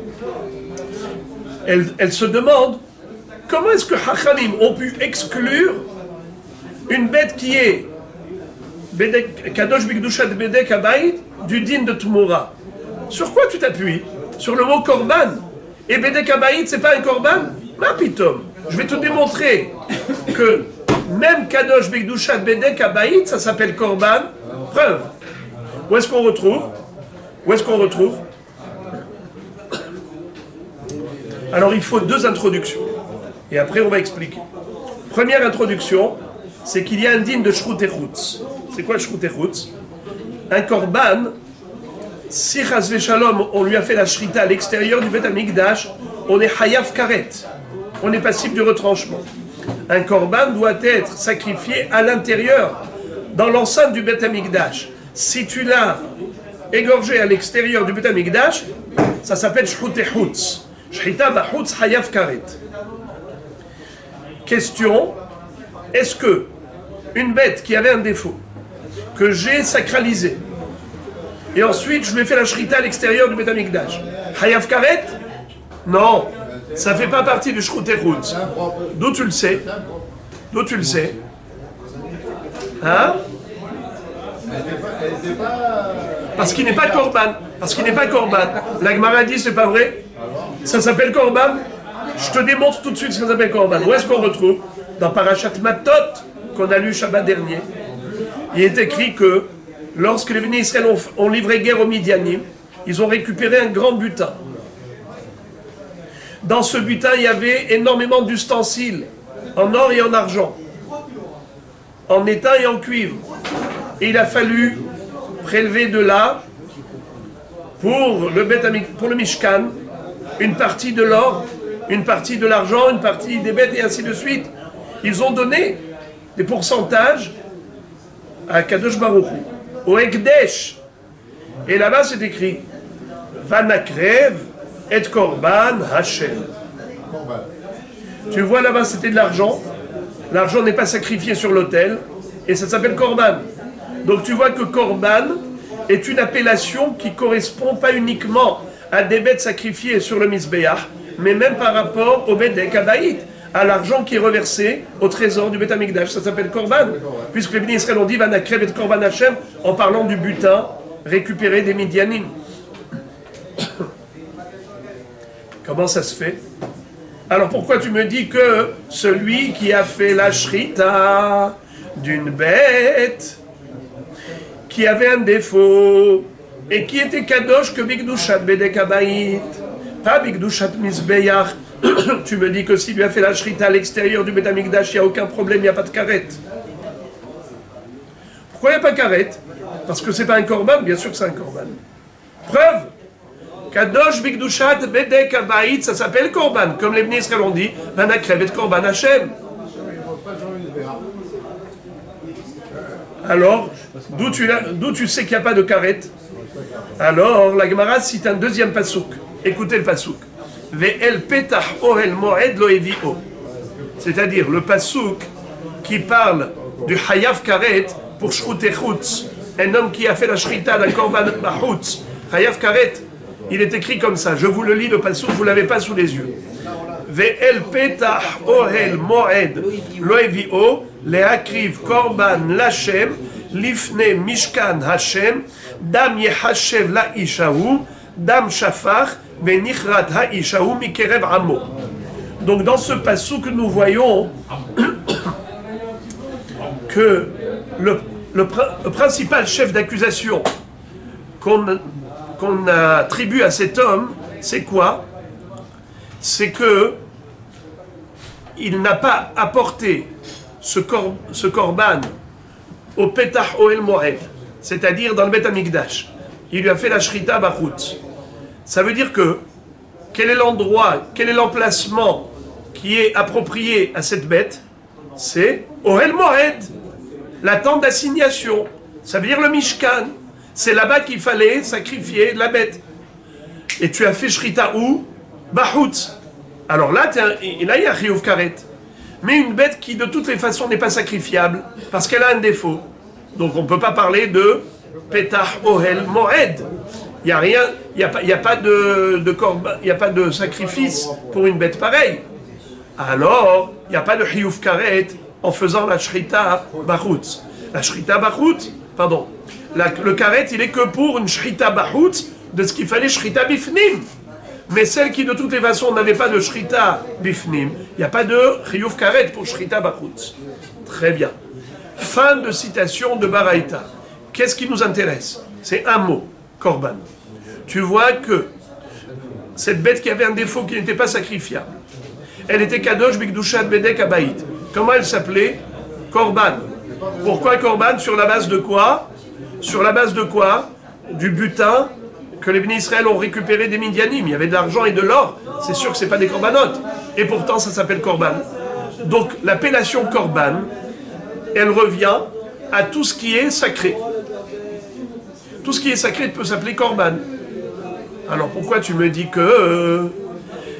Elle se demande comment est-ce que Hachamim ont pu exclure une bête qui est Kadosh Bigdushat Bedek Abayit du din de Tmoura? Sur quoi tu t'appuies? Sur le mot Korban. Et Bedek Abayit, c'est pas un Korban? Ma pitom. Je vais te démontrer que même Kadosh Bigdushat Bedek Abayit, ça s'appelle Korban. Preuve. Où est-ce qu'on retrouve? Où est-ce qu'on retrouve? Alors il faut deux introductions. Et après on va expliquer. Première introduction, c'est qu'il y a un din de Shrut Echutz. C'est quoi le Shrut Echutz? Un Korban, si Chas Shalom, on lui a fait la shrita à l'extérieur du Beth Amikdash, on est Hayav Karet. On est passible du retranchement. Un Korban doit être sacrifié à l'intérieur, dans l'enceinte du Beth Amikdash. Si tu l'as égorgé à l'extérieur du Beth Amikdash, ça s'appelle Shrut Echutz. Shrita Bachutz Hayav Karet. Question, est-ce que une bête qui avait un défaut, que j'ai sacralisé, et ensuite je lui ai fait la shrita à l'extérieur du Beth Amikdash, Hayav Karet? Non, ça ne fait pas partie du Shrut Echutz. D'où tu le sais? D'où tu le sais? Hein? Parce qu'il n'est pas Korban. Parce qu'il n'est pas Korban. La Gemara dit, c'est pas vrai? Ça s'appelle Korban? Je te démontre tout de suite ce que ça s'appelle Korban. Où est-ce qu'on retrouve? Dans Parashat Matot, qu'on a lu Shabbat dernier. Il est écrit que lorsque les bénis Israël ont livré guerre aux Midianim, ils ont récupéré un grand butin. Dans ce butin, il y avait énormément d'ustensiles, en or et en argent, en étain et en cuivre. Et il a fallu prélever de là, pour le Mishkan, une partie de l'or, une partie de l'argent, une partie des bêtes, et ainsi de suite. Ils ont donné des pourcentages à Kadosh Baruch Hu, au Ekdesh. Et là-bas, c'est écrit Vanakrev et Korban Hashem. Tu vois là-bas, c'était de l'argent. L'argent n'est pas sacrifié sur l'autel, et ça s'appelle Korban. Donc tu vois que Korban est une appellation qui correspond pas uniquement à des bêtes sacrifiées sur le Mizbeach, mais même par rapport au Bedek Abayit, à l'argent qui est reversé au trésor du Beth Amikdash. Ça s'appelle Korban, puisque les bénis Israël ont dit Vanakrev et Korban Hashem en parlant du butin récupéré des Midianim. Comment ça se fait? Alors pourquoi tu me dis que celui qui a fait la shrita d'une bête qui avait un défaut et qui était kadosh que Bigdushat Bedek Abayit, pas Bigdushat Mizbeach, tu me dis que s'il lui a fait la shrita à l'extérieur du Beth Amikdash, il n'y a aucun problème, il n'y a pas de karet. Pourquoi il n'y a pas de karet? Parce que c'est pas un korban, bien sûr que c'est un korban. Preuve, Kadosh Bigdushat Bedek Abayit, ça s'appelle korban, comme les bénis Israël ont dit, Vanakrev et Korban Hashem. Alors, d'où tu sais qu'il n'y a pas de karet? Alors, la Gemara cite un deuxième pasouk. Écoutez le pasouk. Ve'el petach ohel moed lo evio. C'est-à-dire le pasouk qui parle du hayav karet pour Shrut Echutz. Un homme qui a fait la shrita d'un korban bachutz. Hayav karet, il est écrit comme ça. Je vous le lis, le pasouk, vous ne l'avez pas sous les yeux. Ve'el petach ohel moed lo evio. Leakriv korban lachem, lifne mishkan Hashem, dam yehashev la ishahu, dam shafach, venichrat ha ishahu mikerev amo. Donc dans ce passage que nous voyons que le principal chef d'accusation qu'on attribue à cet homme, c'est quoi? C'est que il n'a pas apporté ce korban au Petach Ohel Moed, c'est-à-dire dans le Beth Amikdash. Il lui a fait la shrita bachutz. Ça veut dire que, quel est l'endroit, quel est l'emplacement qui est approprié à cette bête? C'est Ohel Moed, la tente d'assignation. Ça veut dire le Mishkan. C'est là-bas qu'il fallait sacrifier la bête. Et tu as fait shrita où? Bachutz. Alors là, il y a Chiyuv Karet. Mais une bête qui de toutes les façons n'est pas sacrifiable, parce qu'elle a un défaut. Donc on ne peut pas parler de Petach Ohel Moed. Il n'y a rien, il n'y a pas de sacrifice pour une bête pareille. alors il n'y a pas de chiyuv karet en faisant la shrita bachutz. La shrita bachutz, pardon, le karet il est que pour une shrita bachutz de ce qu'il fallait shrita bifnim. Mais celle qui de toutes les façons n'avait pas de shrita bifnim, il n'y a pas de chiyuv karet pour shrita bachutz. Très bien. Fin de citation de Baraita. Qu'est-ce qui nous intéresse? C'est un mot, korban. Tu vois que cette bête qui avait un défaut qui n'était pas sacrifiable, elle était kadosh bikdushat bedek abayit. Comment elle s'appelait? Korban. Pourquoi korban? Sur la base de quoi? Sur la base de quoi? Du butin que les bénis Israël ont récupéré des Midianim. Il y avait de l'argent et de l'or. C'est sûr que ce n'est pas des corbanotes. Et pourtant, ça s'appelle korban. Donc, l'appellation korban, elle revient à tout ce qui est sacré. Tout ce qui est sacré peut s'appeler korban. Alors pourquoi tu me dis que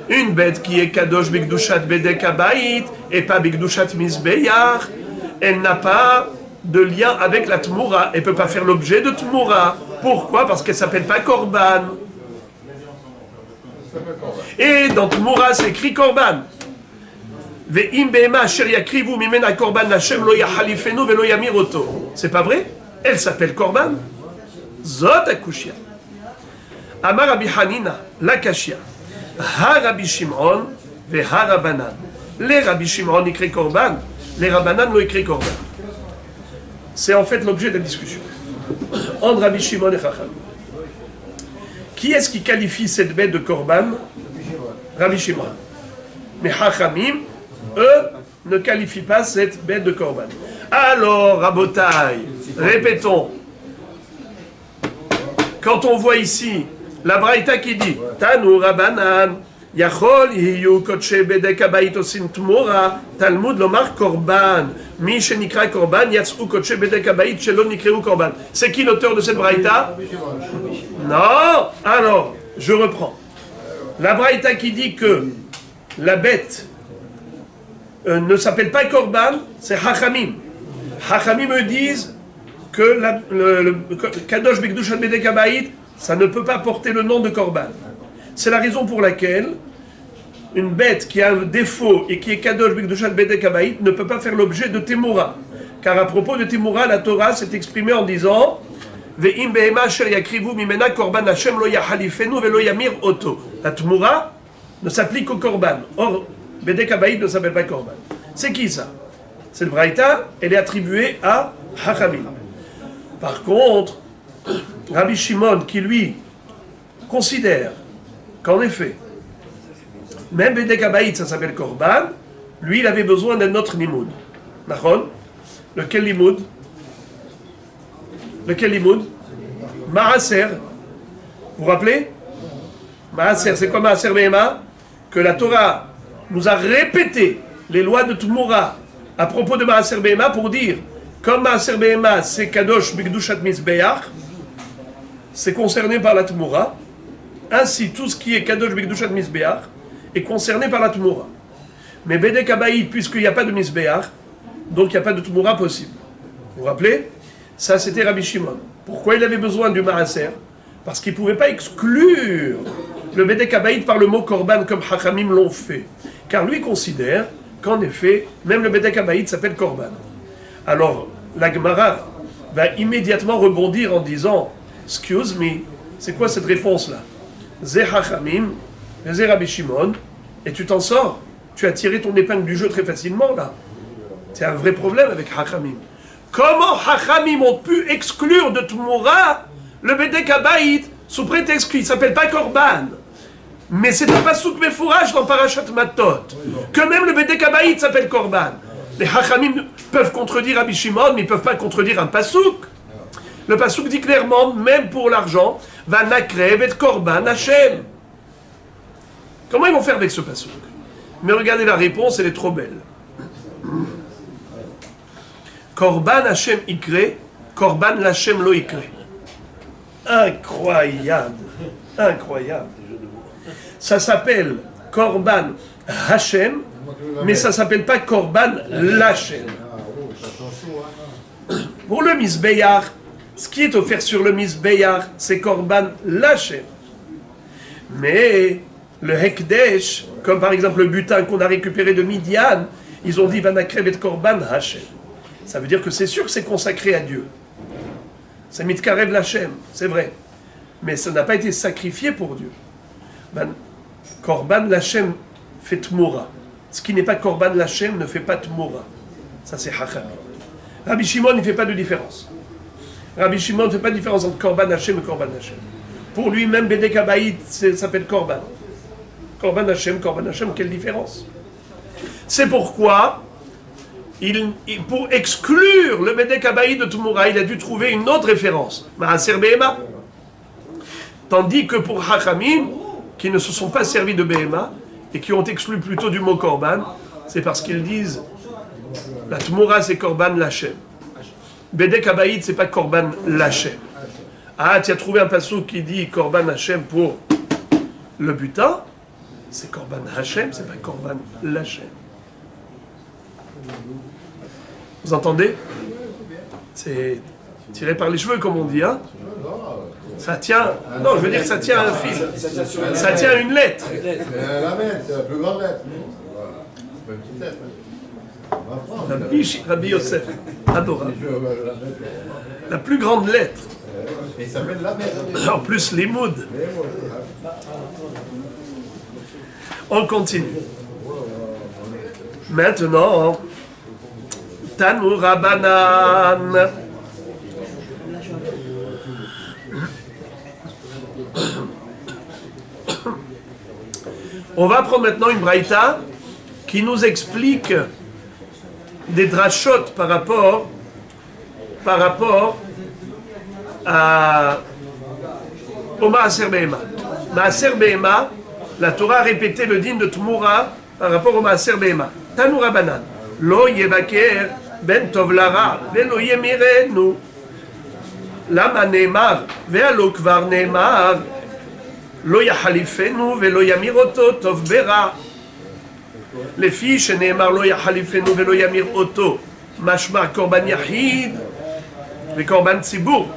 une bête qui est kadosh bikdushat bedek abayit et pas bikdushat misbeyar, elle n'a pas de lien avec la tmoura. Elle ne peut pas faire l'objet de tmoura. Pourquoi? Parce qu'elle ne s'appelle pas korban. Et dans tmoura, c'est écrit korban. C'est pas vrai? Elle s'appelle korban. Zot akushia. Amar Rabbi Hanina, la kashia. Ha Rabbi Shimon, ve ha Rabbanan. Les Rabbi Shimon écrit korban, les Rabbanan l'ont écrit korban. C'est en fait l'objet de la discussion entre Rabbi Shimon et Chacham. Qui est-ce qui qualifie cette bête de korban? Rabbi Shimon. Mais Chachamim, eux, ne qualifient pas cette bête de korban. Alors, Rabotai, répétons. Quand on voit ici la Braïta qui dit Tanu Rabbanan, Yachol Hiyu Kodshe Bedek Abayit Osin Tmura, Talmud Lomar Korban, Mi Shenikra Korban, Yatsu Kodshe Bedek Abayit Shelo Nikreu Korban. C'est qui l'auteur de cette Braïta? Non. Alors, je reprends. La Braïta qui dit que la bête ne s'appelle pas Korban, c'est Hachamim. Hachamim me disent que le Kadosh Bikdushat Bedek Abayit, ça ne peut pas porter le nom de Korban. C'est la raison pour laquelle une bête qui a un défaut et qui est Kadosh Bikdushat Bedek Abayit ne peut pas faire l'objet de Temura. Car à propos de Temura, la Torah s'est exprimée en disant Ve'im behema asher yakrivu mimena korban Hashem lo yahalifenu velo yamir oto. La Temura ne s'applique au Korban. Or, Bedek Abayit ne s'appelle pas Korban. C'est qui ça? Cette Braïta, elle est attribuée à Hachamim. Par contre, Rabbi Shimon, qui lui considère qu'en effet, même Bedek Abayit, ça s'appelle Korban, lui, il avait besoin d'un autre limoud. Nachon? Lequel limoud? Lequel limoud? Maaser. Vous vous rappelez? Maaser, c'est quoi Maaser Behema? Que la Torah nous a répété les lois de Tmura à propos de Maaser Behema pour dire comme Maaser Behema, c'est Kadosh Bikdushat Mizbeach, c'est concerné par la Tmura. Ainsi, tout ce qui est Kadosh Bikdushat Mizbeach est concerné par la Tmura. Mais Bedek Abayit, puisqu'il n'y a pas de Mizbeach, donc il n'y a pas de Tmura possible. Vous vous rappelez? Ça, c'était Rabbi Shimon. Pourquoi il avait besoin du Maaser? Parce qu'il ne pouvait pas exclure le Bedek Abayit par le mot Korban comme Hachamim l'ont fait. Car lui considère qu'en effet, même le Bedek Abayit s'appelle Korban. Alors, la Gemara va immédiatement rebondir en disant Excuse me, c'est quoi cette réponse-là? Zé Hachamim, Zé Rabbi Shimon, et tu t'en sors. Tu as tiré ton épingle du jeu très facilement, là. C'est un vrai problème avec Hachamim. Comment Hachamim ont pu exclure de Tmura le Bedek Abayit sous prétexte qu'il ne s'appelle pas Korban? Mais c'est un pasouk mefourage dans Parashat Matot, que même le Bedek Abayit s'appelle Korban. Les Hachamim peuvent contredire Rabbi Shimon, mais ils ne peuvent pas contredire un pasouk. Le pasouk dit clairement, même pour l'argent, va nakrev et korban Hashem. Comment ils vont faire avec ce pasouk? Mais regardez la réponse, elle est trop belle. Korban Hashem ikre, korban Hashem lo ikre. Incroyable, incroyable. Ça s'appelle korban Hashem, mais ça ne s'appelle pas korban l'Hashem. Pour le Mizbeyach, ce qui est offert sur le Mizbeyach, c'est korban l'Hashem. Mais le Hekdesh, comme par exemple le butin qu'on a récupéré de Midian, ils ont dit Vanakrev et Korban Hashem. Ça veut dire que c'est sûr que c'est consacré à Dieu. C'est Mitkarev Lachem, c'est vrai. Mais ça n'a pas été sacrifié pour Dieu. Korban Lachem fait Tmoura. Ce qui n'est pas Korban Lachem ne fait pas Tmoura. Ça c'est Hacham. Rabbi Shimon ne fait pas de différence. Rabbi Shimon ne fait pas de différence entre Korban Hashem et Korban Hashem. Pour lui-même, Bedek Habayit s'appelle Korban. Korban Hashem, quelle différence? C'est pourquoi, pour exclure le Bedek Habayit de Tmoura, il a dû trouver une autre référence. Maaser Behema. Tandis que pour Hachamim, qui ne se sont pas servis de Behema, et qui ont exclu plutôt du mot Korban, c'est parce qu'ils disent la Tmoura c'est Korban Lachem. Bedek Habayit c'est pas Korban Lachem. Ah, tu as trouvé un passage qui dit Korban Hashem pour le butin, c'est Korban Hashem, c'est pas Korban Lachem. Vous entendez? C'est tiré par les cheveux, comme on dit, hein? Ça tient, non, je veux dire que ça tient un fil. Ça tient une lettre. Mais la lettre, c'est la plus grande lettre. Pas une petite lettre. Rabbi Yosef, adorable. La plus grande lettre. Mais il s'appelle la lettre. En plus, les moods. On continue. Maintenant, Tanu Rabbanan. On va prendre maintenant une braïta qui nous explique des drachot par rapport au Maaser Behema. Maaser Behema, la Torah a répété le din de Tmoura par rapport au Maaser Behema. Tanu Rabbanan, lo yevaker ben tov lara, velo yemirenu. Lama neemar, ve'alo kvar neemar, lo yachalifenu velo yamiroto tov bera. לפי שנאמר לא יחליפנו ולא ימיר אותו, משמע קורבן יחיד וקורבן ציבור,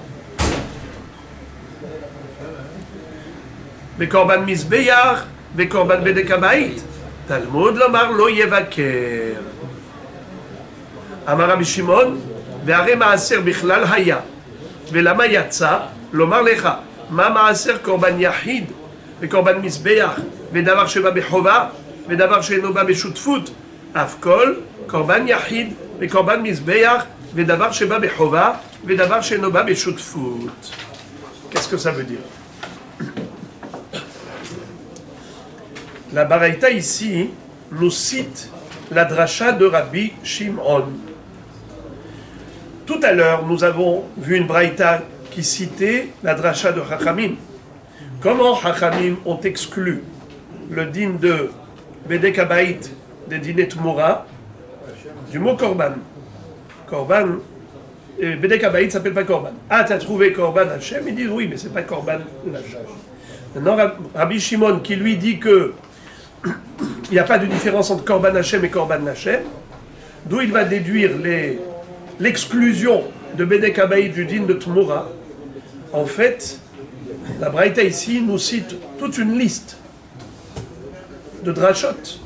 וקורבן מזבח וקורבן בדק הבית. תלמוד לומר לא יבקר. אמר רבי שמעון, והרי מעשר בכלל היה, ולמה יצא? לומר לך, מה מעשר קורבן יחיד וקורבן מזבח ודבר שבא בחובה ודבר שאינו בא בשותפות, אף כל קורבן יחיד וקורבן מזבח ודבר שבא בחובה ודבר שאינו בא בשותפות. Qu'est-ce que ça veut dire? La Baraïta ici nous cite la dracha de Rabbi Shimon. Tout à l'heure, nous avons vu une Baraïta qui citait la dracha de Chachamim. Comment Chachamim ont exclu le din de Bedek Habayit des dîners Tmoura du mot Korban. Korban, Bedek Habayit s'appelle pas Korban. Ah, tu as trouvé Korban Hashem? Ils disent oui, mais c'est pas Korban Hashem. Maintenant, Rabbi Shimon qui lui dit que il n'y a pas de différence entre Korban Hashem et Korban Hashem, d'où il va déduire l'exclusion de Bedek Habayit du din de Tmoura. En fait, la Braïta ici nous cite toute une liste de drachot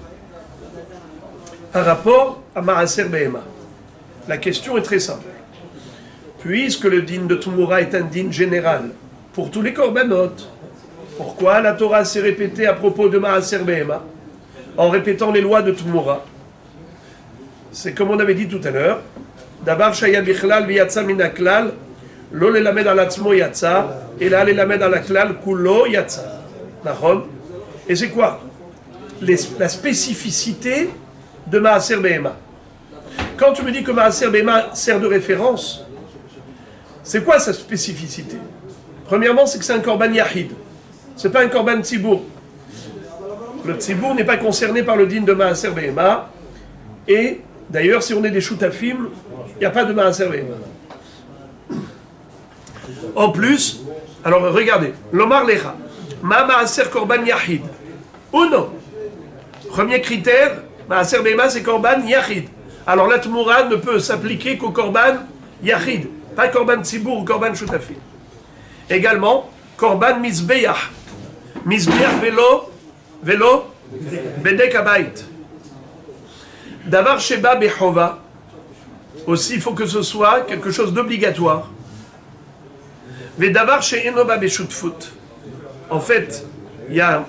par rapport à Maaser Behema. La question est très simple. Puisque le din de Tmoura est un din général pour tous les korbanot, pourquoi la Torah s'est répétée à propos de Maaser Behema en répétant les lois de Tmoura? C'est comme on avait dit tout à l'heure, Dabar shaya bichlal v'yatsa min haklal, lo lelamed al atzmo yatsa, et la lelamed al haklal kulo yatsa. Nachon? Et c'est quoi la spécificité de Maaser Behema? Quand tu me dis que Maaser Behema sert de référence, c'est quoi sa spécificité? Premièrement, c'est que c'est un korban yahid. C'est pas un korban tzibour. Le tzibour n'est pas concerné par le din de Maaser Behema. Et d'ailleurs, si on est des shoutafim, il n'y a pas de Maaser Behema. En plus, alors regardez, Lomar Lecha, Ma Maaser korban yahid. Ou non? Premier critère, Maaser Behema, c'est korban yahid. Alors la Tmoura ne peut s'appliquer qu'au korban yahid, pas korban tzibour ou korban shoutafim. Également, korban mizbeach. Mizbeach velo Velo Bedek Abayit. Davar Sheba Bechova. Aussi, il faut que ce soit quelque chose d'obligatoire. Vedavar She'enoba Beshutfut. En fait, il y a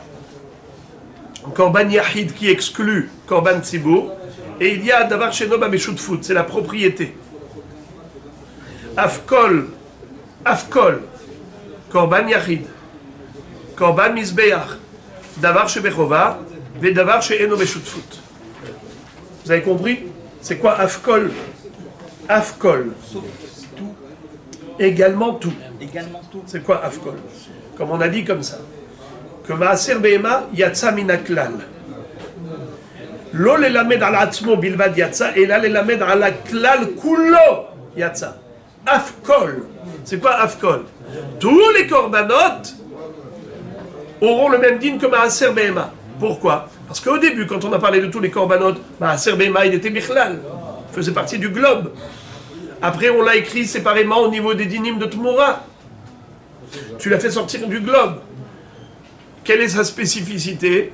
Korban Yahid qui exclut Korban Tzibour. Et il y a Davar She'enoba Beshutfut. C'est la propriété. Afkol. Korban Yahid. Korban Mizbeach. Davar Shebechova. Vedavar She'eno Beshutfut. Vous avez compris? C'est quoi Afkol? Afkol. Également tout. Également tout. C'est quoi Afkol? Comme on a dit comme ça. Que Maaser Behema Yatsa Minaklal. Lo lelamed ala atzmo bilvad Yatsa, et là lelamed ala klal kulo Yatsa. Afkol. C'est quoi Afkol? Tous les korbanot auront le même din que Maaser Behema. Pourquoi? Parce qu'au début, quand on a parlé de tous les korbanot, Maaser Behema, il était Bichlal, faisait partie du globe. Après, on l'a écrit séparément au niveau des dinim de Tmoura. Tu l'as fait sortir du globe. Quelle est sa spécificité?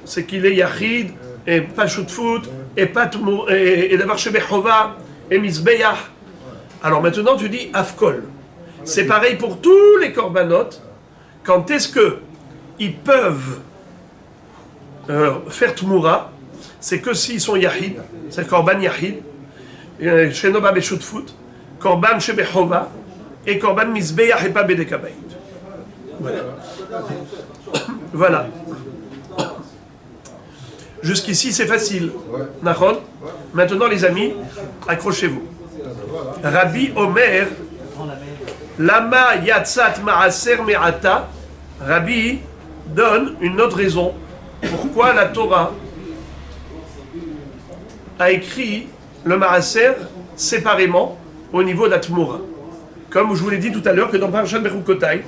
C'est qu'il est Yachid, et pas Shutfut, et pas Tmoura, et d'avoir Shebechova, et Mizbeach. Alors maintenant, tu dis Afkol. C'est pareil pour tous les korbanot. Quand est-ce que ils peuvent faire Tmoura? C'est que s'ils sont Yahid, c'est Korban Yahid, Shenoba Beshutfut, Korban Shebechova, et Korban Mizbeach et pas Bedek Abayit. Voilà. Voilà. Jusqu'ici, c'est facile. Nachon. Maintenant, les amis, accrochez-vous. Rabbi Omer, Lama Yatzat Maaser Me'ata, Rabbi donne une autre raison. Pourquoi la Torah a écrit le Maaser séparément au niveau d'Atmoura. Comme je vous l'ai dit tout à l'heure, que dans Parashat Bechukotai,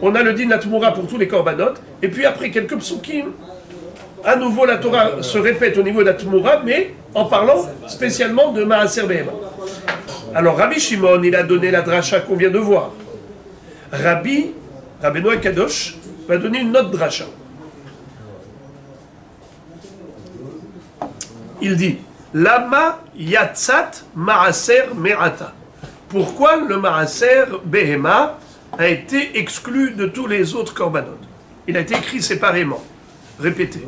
on a le din d'Atmoura pour tous les korbanot, et puis après quelques psukim, à nouveau la Torah se répète au niveau d'Atmoura, mais en parlant spécialement de Maaser Behema. Alors Rabbi Shimon, il a donné la dracha qu'on vient de voir. Rabbi Noach Kadosh va donner une autre dracha. Il dit Lama Yatzat Maaser Me'ata. Pourquoi le Maaser Behema a été exclu de tous les autres korbanot? Il a été écrit séparément. Répétez.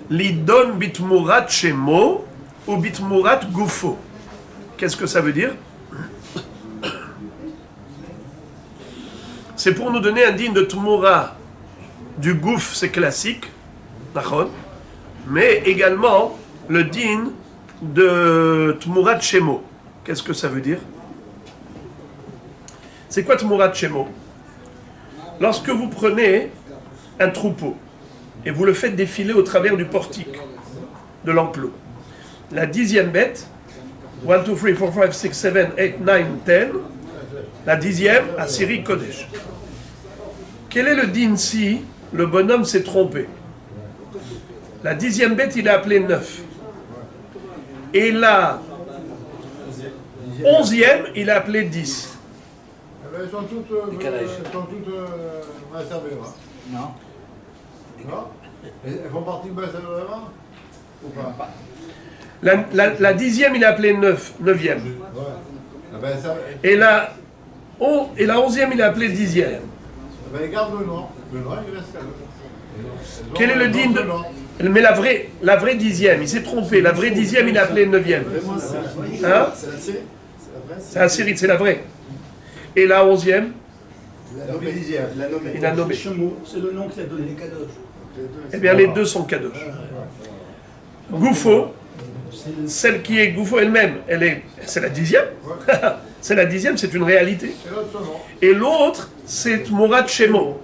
Lidon bitmurat shemo ou bitmurat gufo. Qu'est-ce que ça veut dire? C'est pour nous donner un digne de tmoura du gouf, c'est classique, mais également le din de tmurat shemo. Qu'est-ce que ça veut dire? C'est quoi tmurat shemo? Lorsque vous prenez un troupeau et vous le faites défiler au travers du portique de l'enclos, la 10e bête, 1, 2, 3, 4, 5, 6, 7, 8, 9, 10, la 10e, Assyrie Kodesh. Quel est le din si le bonhomme s'est trompé? La 10e bête, il a appelé 9. Et la 11e, il a appelé 10. Elles sont toutes Maaser Behema. Non. Non? Elles font partie de Maaser Behema? Ou pas? La 10e, il a appelé 9, 9e. Ouais. Ah ben, ça, Et la 11e, il a appelé 10e. ah ben, garde le nom. Le nom, il reste là. Quel est le din de... Mais la vraie 10e, il s'est trompé. La vraie 10e, il a appelé 9e. Hein? C'est la série, c'est la vraie. Et la 11e, il a nommé. C'est le nom qu'il a donné, les kadosh. Eh bien, les deux sont kadosh. Goufo, celle qui est Goufo elle-même, c'est la 10e. C'est la 10e, c'est une réalité. Et l'autre, c'est Morat Shemo.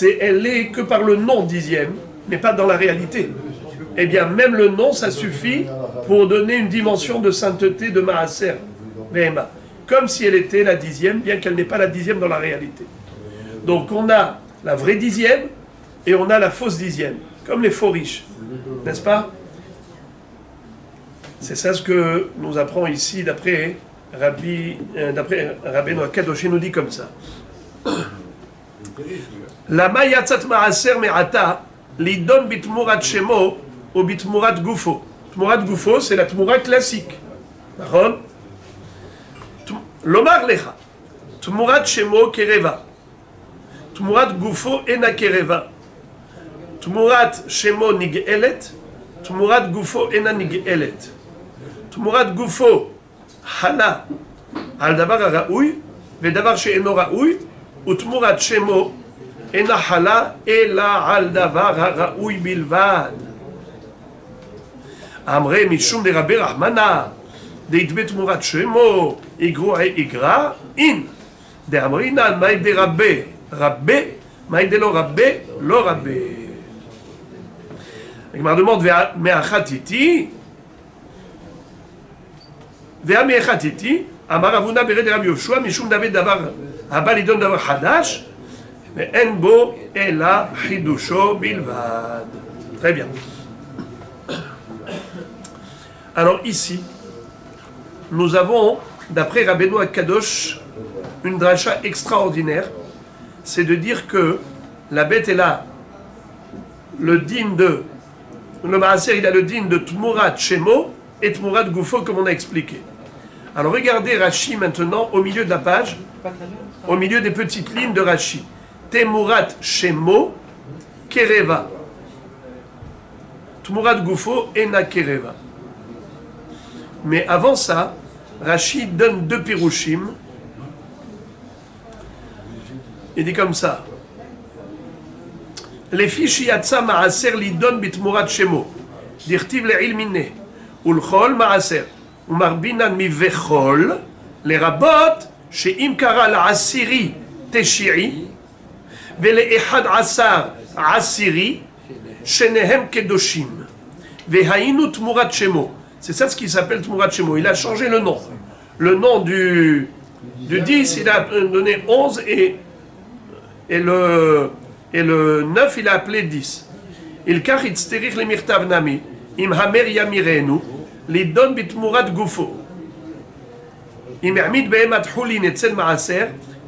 Elle est que par le nom 10e, mais pas dans la réalité. Eh bien, même le nom, ça suffit pour donner une dimension de sainteté de Maaser Behema. Comme si elle était la 10e, bien qu'elle n'est pas la 10e dans la réalité. Donc on a la vraie 10e et on a la fausse 10e, comme les faux riches, n'est-ce pas? C'est ça ce que nous apprend ici d'après Rabbi Noach Kadosh, il nous dit comme ça. La mayatzat maaser me'ata, l'idon bitmurat shemo ou bitmurat gufo. Tmurat gufo, c'est la tmura classique. D'accord? Lomar lecha. Tmurat shemo kereva. Tmurat gufo ena kereva. Tmurat shemo nig'elet. Tmurat gufo ena nig'elet. Tmurat gufo hala al davar haraoui vedavar she'eno raoui utmurat shemo ena hala ela al davar haraoui bilvad. Amre mishum de Rabbi Rahmana deitbe tmurat shemo igro e igra in de amrinan maïd de Rabbe Rabbe maïd de lo Rabbe. הגמרא demande מאחת איתי והמאחת איתי אמר אבונה ברד רבי יהושע משום דבר הבא לידון דבר חדש ואין בו אלא חידושו בלבד. Très bien. Alors ici nous avons d'après Rabbeinu Akadosh une dracha extraordinaire, c'est de dire que la bête est là, le dîme de le maaser, il a le din de Tmurat Shemo et Tmurat Gufo, comme on a expliqué. Alors regardez Rashi maintenant au milieu de la page, au milieu des petites lignes de Rashi. Temurat Shemo Kereva. Tmurat Gufo Ena Kereva. Mais avant ça, Rashi donne deux pirushim. Il dit comme ça. לפי שיצא מעשר לידון בתמורת שמו, דכתיב לעיל מיניה, ולכל מעשר, ומרבינן מבכל, לרבות שאם קרא לעשירי תשיעי, ול11 עשירי, שניהם קדושים, והיינו תמורת שמו. C'est ça ce qui s'appelle תמורת שמו. Il a changé le nom. Le nom du 10, il a donné 11 et le 9, il a appelé 10. Il kach itzterich le mirtav nami, im hamer yamirenu, lidon bitmurat gufo. Im yamid behem atchulin etzel maaser,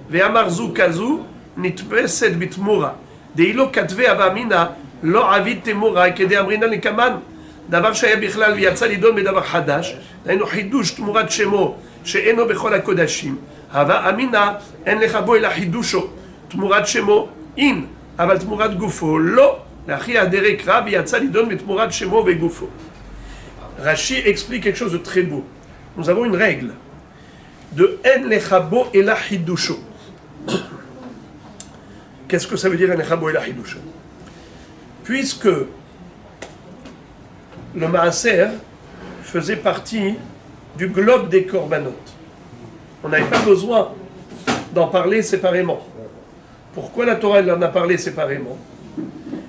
ve'amar zu kazu, nitpeset bitmura. Deilo katve avamina, lo avid temura, kede amrina lekaman. דבר שהיה בכלל ויצא לידון בדבר חדש, היינו חידוש תמורת שמו, שאינו בכל הקודשים. הווה אמינה, אין לך בו אלא חידושו. תמורת שמו, אין. אבל תמורת גופו לא, לאחי הדרק רב ויצא לידון בתמורת שמו וגופו. Rashi explique quelque chose de très beau. Nous avons une règle de en lechabo et la hidusho. Qu'est-ce que ça veut dire en lechabo et la hidusho? Puisque le maaser faisait partie du globe des korbanot, on n'avait pas besoin d'en parler séparément. Pourquoi la Torah en a parlé séparément?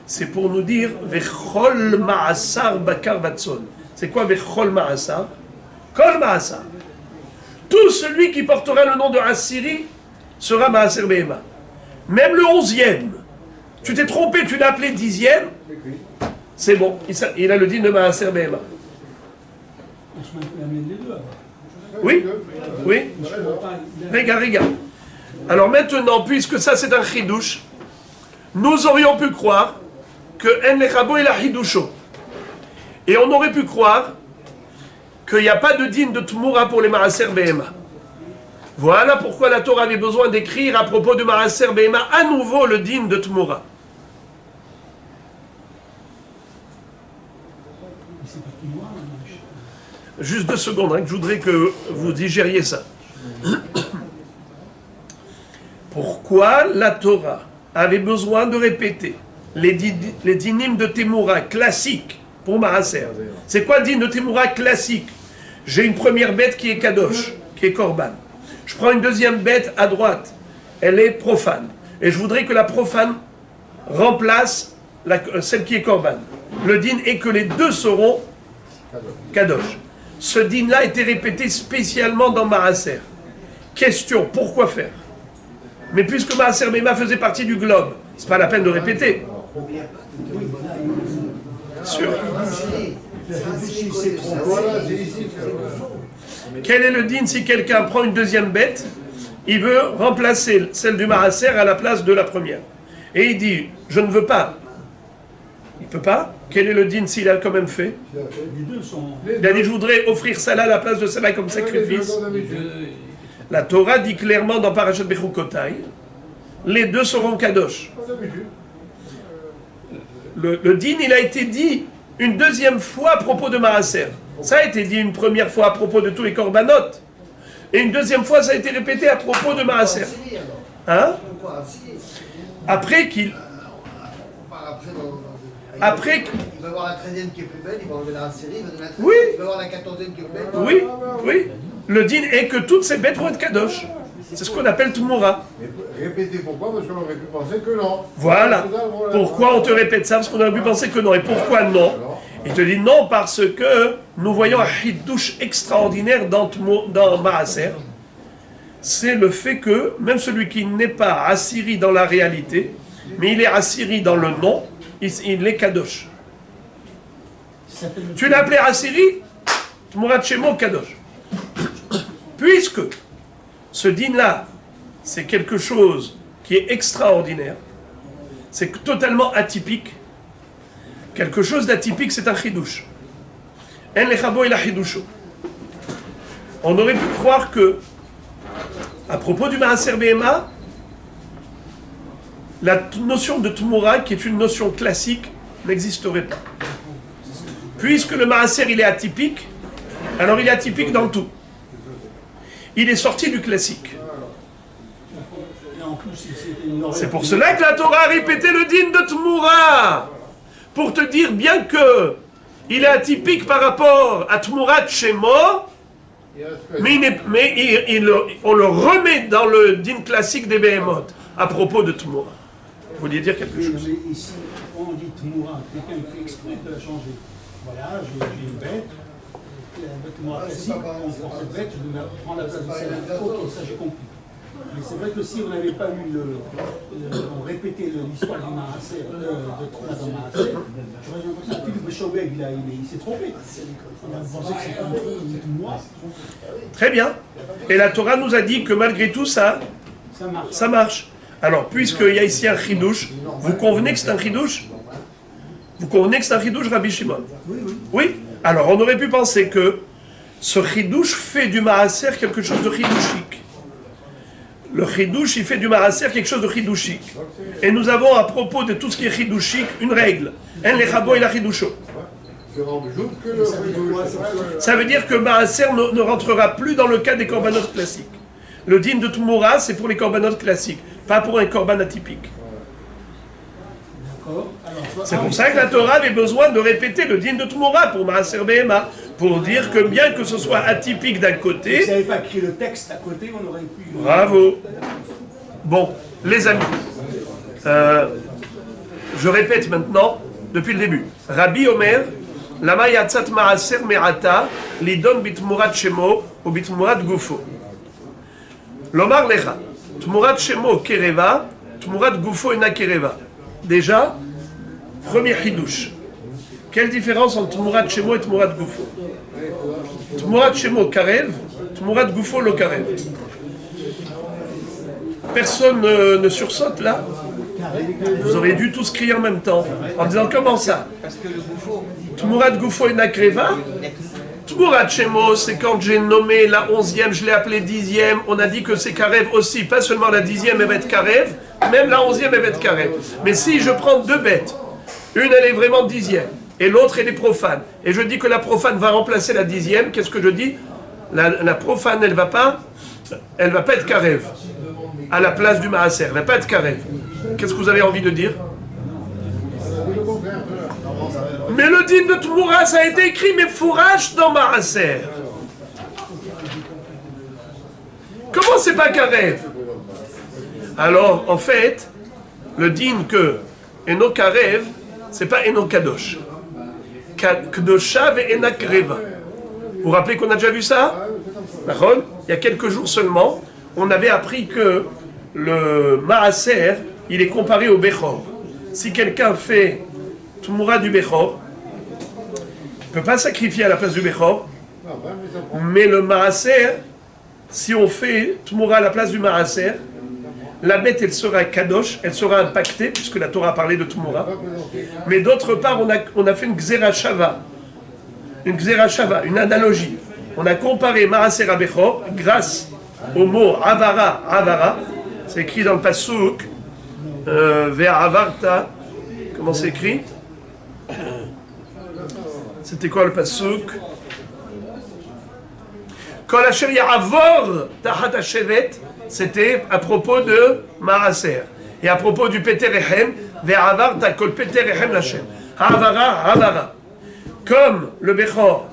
C'est pour nous dire Vechol Ma'asar Bakar Vatson. C'est quoi Vechol Ma'asar? Kol Ma'asar. Tout celui qui portera le nom de Assiri sera Ma'aser Behema. Même le 11e. Tu t'es trompé, tu l'as appelé 10e. C'est bon, il a le din de Ma'aser Behema. Oui, oui. Regarde. Alors maintenant, puisque ça c'est un chidouche, nous aurions pu croire que En Lechabo est la chidoucho. Et on aurait pu croire qu'il n'y a pas de din de Tmura pour les Ma'aser Behema. Voilà pourquoi la Torah avait besoin d'écrire à propos de Ma'aser Behema à nouveau le din de Tmura. Juste 2 secondes, hein, que je voudrais que vous digériez ça. Pourquoi la Torah avait besoin de répéter les dinim de Temura classiques pour Maaser? C'est quoi le din de Temura classique? J'ai une première bête qui est Kadosh, qui est Korban. Je prends une deuxième bête à droite, elle est profane. Et je voudrais que la profane remplace celle qui est Korban. Le din est que les deux seront Kadosh. Ce din-là a été répété spécialement dans Maaser. Question, pourquoi faire? Mais puisque Maaser Behema faisait partie du globe, c'est pas la peine de répéter. Sûr. Quel est le din si quelqu'un prend une deuxième bête il veut remplacer celle du Maaser à la place de la première. Et il dit, je ne veux pas. Il ne peut pas. Quel est le din s'il a quand même fait? Les deux sont. Il a dit, je voudrais offrir celle-là à la place de celle-là comme sacrifice. La Torah dit clairement dans Parashat Bechukotai, les deux seront kadosh. Le din, il a été dit une deuxième fois à propos de Maaser. Ça a été dit une première fois à propos de tous les korbanot. Et une deuxième fois, ça a été répété à propos de Maaser. Hein? Après qu'il... Après... Il va voir la 13e qui est plus belle, il va enlever la série, il va donner la 13e. Oui. Il va voir la 14e qui est plus belle. Oui, oui. Le din est que toutes ces bêtes vont être kadosh. C'est ce qu'on appelle Tmoura. Répétez pourquoi, parce qu'on aurait pu penser que non. Voilà. Pourquoi on te répète ça? Parce qu'on aurait pu penser que non. Et pourquoi non? Il te dit non parce que nous voyons un hidouche extraordinaire dans Maaser. C'est le fait que même celui qui n'est pas Assiri dans la réalité, mais il est Assiri dans le nom, il est Kadosh. Tu l'as appelé Assiri, Tmurat Shemo Kadosh. Puisque ce din-là, c'est quelque chose qui est extraordinaire, c'est totalement atypique. Quelque chose d'atypique, c'est un chidouche. En lechabo et la chidoucho. On aurait pu croire que, à propos du Maaser Behema, la notion de Tmoura, qui est une notion classique, n'existerait pas. Puisque le Maaser, il est atypique, alors il est atypique dans tout. Il est sorti du classique. C'est pour cela que la Torah a répété le din de Tmoura. Pour te dire, bien que il est atypique par rapport à Tmurat Shemo, mais on le remet dans le din classique des Behemoth à propos de Tmoura. Vous vouliez dire quelque chose? Mais ici, on dit Tmoura, quelqu'un fait exprès de la changer. Voilà, j'ai une bête, la bête Tmoura classique, on prend cette bête, je prends la place de celle-là. Ok, ça j'ai compris. Mais c'est vrai que si on n'avait pas eu on répétait l'histoire du Maaser, de Tmoura dans Maaser, j'aurais l'impression que Philippe Chaubeg, il s'est trompé. On a pensé que c'était une Tmoura. Très bien. Et la Torah nous a dit que malgré tout ça marche. Ça marche. Alors, puisqu'il y a ici un chidouche, vous convenez que c'est un chidouche? Vous convenez que c'est un chidouche, Rabbi Shimon? Oui. Alors, on aurait pu penser que ce chidouche fait du Maaser quelque chose de chidouchique. Le chidouche, il fait du Maaser quelque chose de chidouchique. Et nous avons, à propos de tout ce qui est chidouchique, une règle. En lechabo et la chidoucho. Ça veut dire que Maaser ne rentrera plus dans le cas des korbanot classiques. Le din de Tmoura, c'est pour les korbanot classiques, pas pour un korban atypique. C'est pour ça que la Torah avait besoin de répéter le din de Tmoura pour Maaser Behema, pour dire que bien que ce soit atypique d'un côté... Si vous n'avez pas écrit le texte à côté, on aurait pu... Bravo. Bon, les amis, je répète maintenant, depuis le début. Rabbi Omer, lama yatzat Maaser Me'ata, lidon bitmurat shemo ou bitmurat gufo. Lomar lecha, tmurat shemo kereva, tmurat gufo ena kereva. Déjà, premier chidouche. Quelle différence entre tmurat shemo et tmurat gufo? Tmurat shemo karev, tmurat gufo lo karev. Personne ne sursaute là? Vous auriez dû tous crier en même temps, en disant comment ça? Parce que le gufo, Tmurat gufo ena kereva. Tmurat Shemo, c'est quand j'ai nommé la 11e, je l'ai appelée 10e, on a dit que c'est Karev aussi, pas seulement la 10e elle va être Karev, même la 11e elle va être Karev. Mais si je prends deux bêtes, une elle est vraiment 10e, et l'autre elle est profane, et je dis que la profane va remplacer la 10e, qu'est-ce que je dis? La profane elle va pas être Karev, à la place du Maaser, elle va pas être Karev. Qu'est-ce que vous avez envie de dire? Mais le din de Tmoura, ça a été écrit, mais fourrage dans Maaser. Comment c'est pas Karev? Alors, en fait, le din que Eno Karev, c'est pas Eno Kadosh. Kdosha ve Ena Kreva. Vous vous rappelez qu'on a déjà vu ça? D'accord? Il y a quelques jours seulement, on avait appris que le Maaser, il est comparé au Bechor. Si quelqu'un fait Tmoura du Bechor, il ne peut pas sacrifier à la place du Bechor, mais le Maaser, si on fait Tmoura à la place du Maaser, la bête, elle sera kadosh, elle sera impactée, puisque la Torah a parlé de Tmoura. Mais d'autre part, on a fait une Xerashava. Une Xerashava, une analogie. On a comparé Maaser à Bechor grâce au mot Avara, Avara. C'est écrit dans le Passouk, Ve'avarta. Comment c'est écrit? C'était quoi le Passouk? Kol asher ya'avor tachat hashevet, c'était à propos de Maaser. Et à propos du Peter Echem, Ve'avarta kol Peter Echem Lashem. Havara, Havara. Comme le Bechor,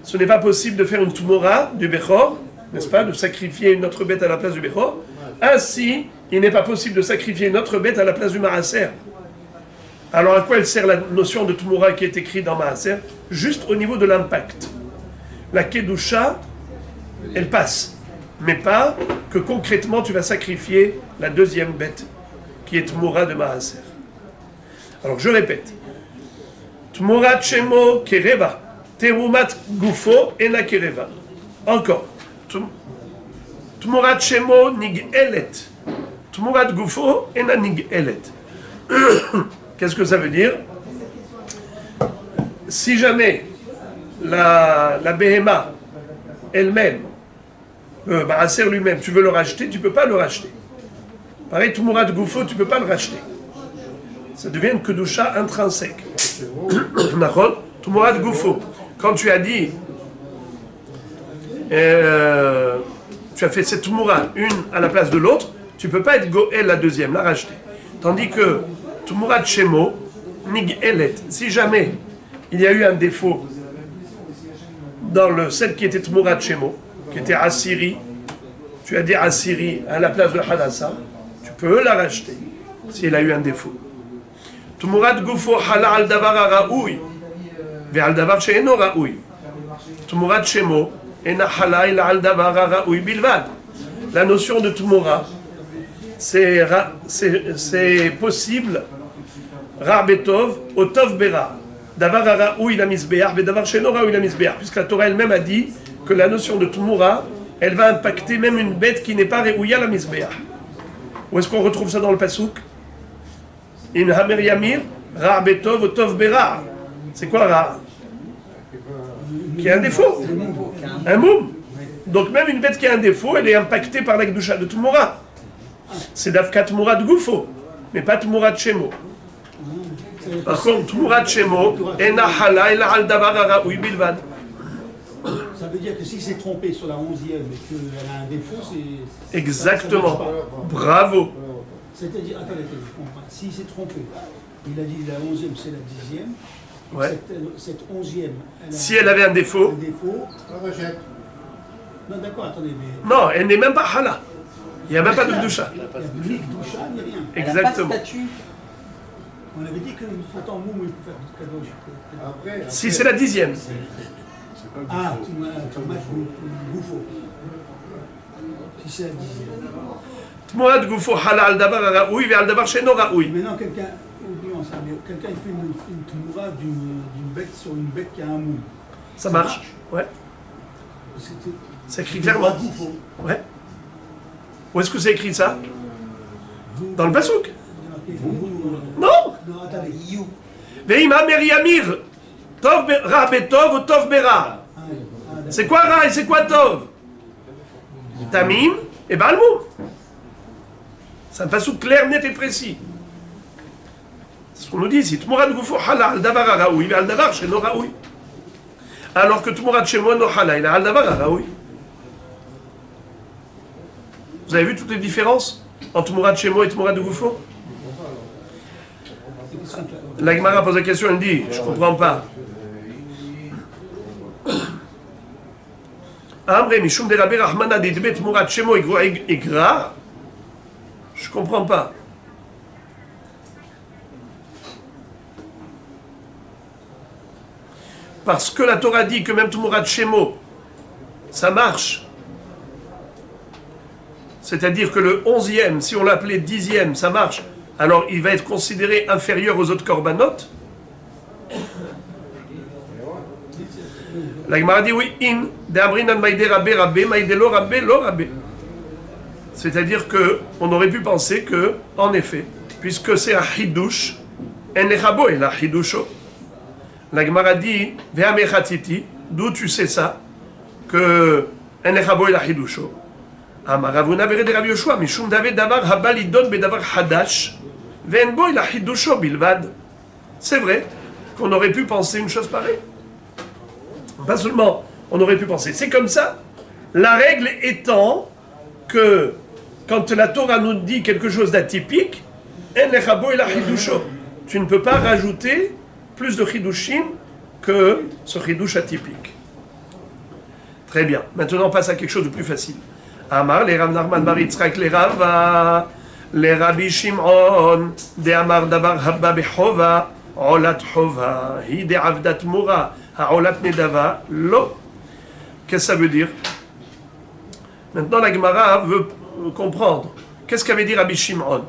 ce n'est pas possible de faire une Tmoura du Bechor, n'est-ce pas, de sacrifier une autre bête à la place du Bechor, ainsi, il n'est pas possible de sacrifier une autre bête à la place du Maaser. Alors à quoi elle sert la notion de Tmoura qui est écrite dans Maaser? Juste au niveau de l'impact. La Kedusha, elle passe, mais pas que concrètement tu vas sacrifier la deuxième bête, qui est Tmoura de Maaser. Alors je répète, Tmoura Shemo Kereva, Terumat Gufo Ena Kereva. Encore, Tmoura Shemo Nig'elet, Tmoura Gufo Ena Nig'elet. Qu'est-ce que ça veut dire? Si jamais la Behema elle-même, Maaser lui-même, tu veux le racheter, tu ne peux pas le racheter. Pareil, Tmurat Gufo, tu ne peux pas le racheter. Ça devient une Kedusha intrinsèque. Tmurat Gufo. Quand tu as dit, tu as fait cette Tmura, une à la place de l'autre, tu ne peux pas être Goël la deuxième, la racheter. Tandis que Tmurat Shemo, Nig Elet, si jamais il y a eu un défaut dans celle qui était Tmurat Shemo, qui était Assyrie, tu as dit Assyrie à la place de Hadassah, tu peux la racheter si elle a eu un défaut. Tmurat Gufo Hala al Davar Raoui, Ve al Davar She'eno Raoui. Tmurat Shemo, Ena Hala ila al Davar Raoui Bilvad. La notion de Tmura, c'est possible, Ra Betov, au Tov Bera. Davar Raoui la Misbeach, Ve Davar She'eno Raoui la Misbeach. Puisque la Torah elle-même a dit que la notion de Tmura, elle va impacter même une bête qui n'est pas Raouya la Misbeach. Où est-ce qu'on retrouve ça dans le Passouk? In Hamer Yamir, Ra Betov, au Tov Bera. C'est quoi Ra? Qui a un défaut. Un moum. Donc même une bête qui a un défaut, elle est impactée par la Kedusha de Tmura. C'est Dafka Tmura de Gufo, mais pas Tmura de Shemo. Par contre, Tmura de Shemo, Ena Hala ila al Davar Raoui Bilvad. Ça veut dire que si c'est trompé sur la 11e et qu'elle a un défaut, c'est... Exactement. Ça Bravo. c'est-à-dire, attendez, je comprends. S'il s'est trompé, il a dit la 11e, c'est la 10e. Ouais. Cette 11e, Si elle avait un défaut, un défaut. On rejette. Non, d'accord, attendez, mais non, elle n'est même pas Hala. Il n'y a même pas de Kedusha. il n'y a ni Kedusha, ni rien. Exactement. Elle a pas de statut. On avait dit que pourtant, Moum, il peut faire du cadeau. Après, Si c'est la 10e. Ah, tu m'as Gufo. Si c'est la 10e. Tmura de Gufo Hala al Davar Raoui, Ve al Davar She'eno Raoui. Maintenant, oublions ça, mais quelqu'un il fait une Tmoura d'une bête sur une bête qui a un moule. Ça marche. Ouais. C'est écrit clairement. Ouais. Où est-ce que c'est écrit ça? Dans le Passouk. Non. Non, attendez. Ve'im Hamer Yamir, Tov Ra Betov ou Tov Bera. C'est quoi Ra et c'est quoi Tov? Tamim et Balmoum. C'est un Passouk clair, net et précis. C'est ce qu'on nous dit ici. Tmura de Gufo Hala al Davar Raoui, al Davar She'eno Raoui. Alors que Tmura de Shemo no Hala, il a al Davar Raoui. Vous avez vu toutes les différences entre Tmura de Shemo et Tmura de Gufo? La Gemara pose la question, elle dit, je ne comprends pas. Amre Mishum de Rabbi Rahmana de Debet Tmura de Shemo Igra. Je ne comprends pas. Parce que la Torah dit que même Tmura de Shemo, ça marche. C'est-à-dire que le 11e, si on l'appelait 10e, ça marche. Alors il va être considéré inférieur aux autres korbanot. La Gemara dit oui, in, de abrinan maïde rabbe rabbe, maïde lo rabbe lo rabbe. C'est-à-dire qu'on aurait pu penser que, en effet, puisque c'est un hidouche, en echabo et la hidoucho. La Gemara dit, ve'amechatiti, d'où tu sais ça, que en echabo et la hidoucho. Amaravuna vere de Rabbi Yoshua, mishum davet davar habalidon bedavar hadash, ve'enbo et la hidoucho bilvad. C'est vrai qu'on aurait pu penser une chose pareille. Pas seulement on aurait pu penser, c'est comme ça. La règle étant que quand la Torah nous dit quelque chose d'atypique, tu ne peux pas rajouter plus de chidushim que ce chidush atypique. Très bien. Maintenant, on passe à quelque chose de plus facile. Amar, les Rav Nachman bar Yitzchak, les Rava, les Rabbi Shimon, de Amar davar habba bechova, olat chova, hi de avdat mura, ha olat nedava, lo. Qu'est-ce que ça veut dire? Maintenant, la Gemara veut comprendre. Qu'est-ce qu'avait dit Rabbi Shimon?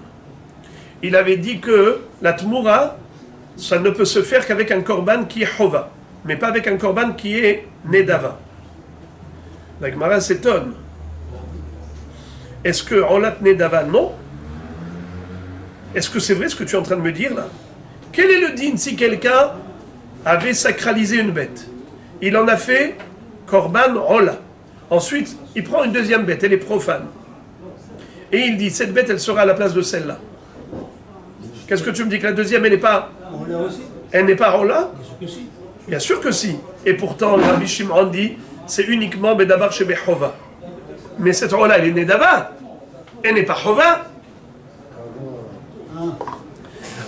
Il avait dit que la tmoura, ça ne peut se faire qu'avec un korban qui est chova, mais pas avec un korban qui est nedava. La Gemara s'étonne. Est-ce que olat nedava, non? Est-ce que c'est vrai ce que tu es en train de me dire là? Quel est le din si quelqu'un avait sacralisé une bête? Il en a fait korban ola. Ensuite, il prend une deuxième bête, elle est profane. Et il dit, cette bête, elle sera à la place de celle-là. Qu'est-ce que tu me dis que la deuxième, elle n'est pas... Elle n'est pas Ola? Bien sûr que si. Et pourtant, Rabbi Shimon dit, c'est uniquement Bedavar chez Behova. Mais cette Ola, elle est Nedava. Elle n'est pas Hova.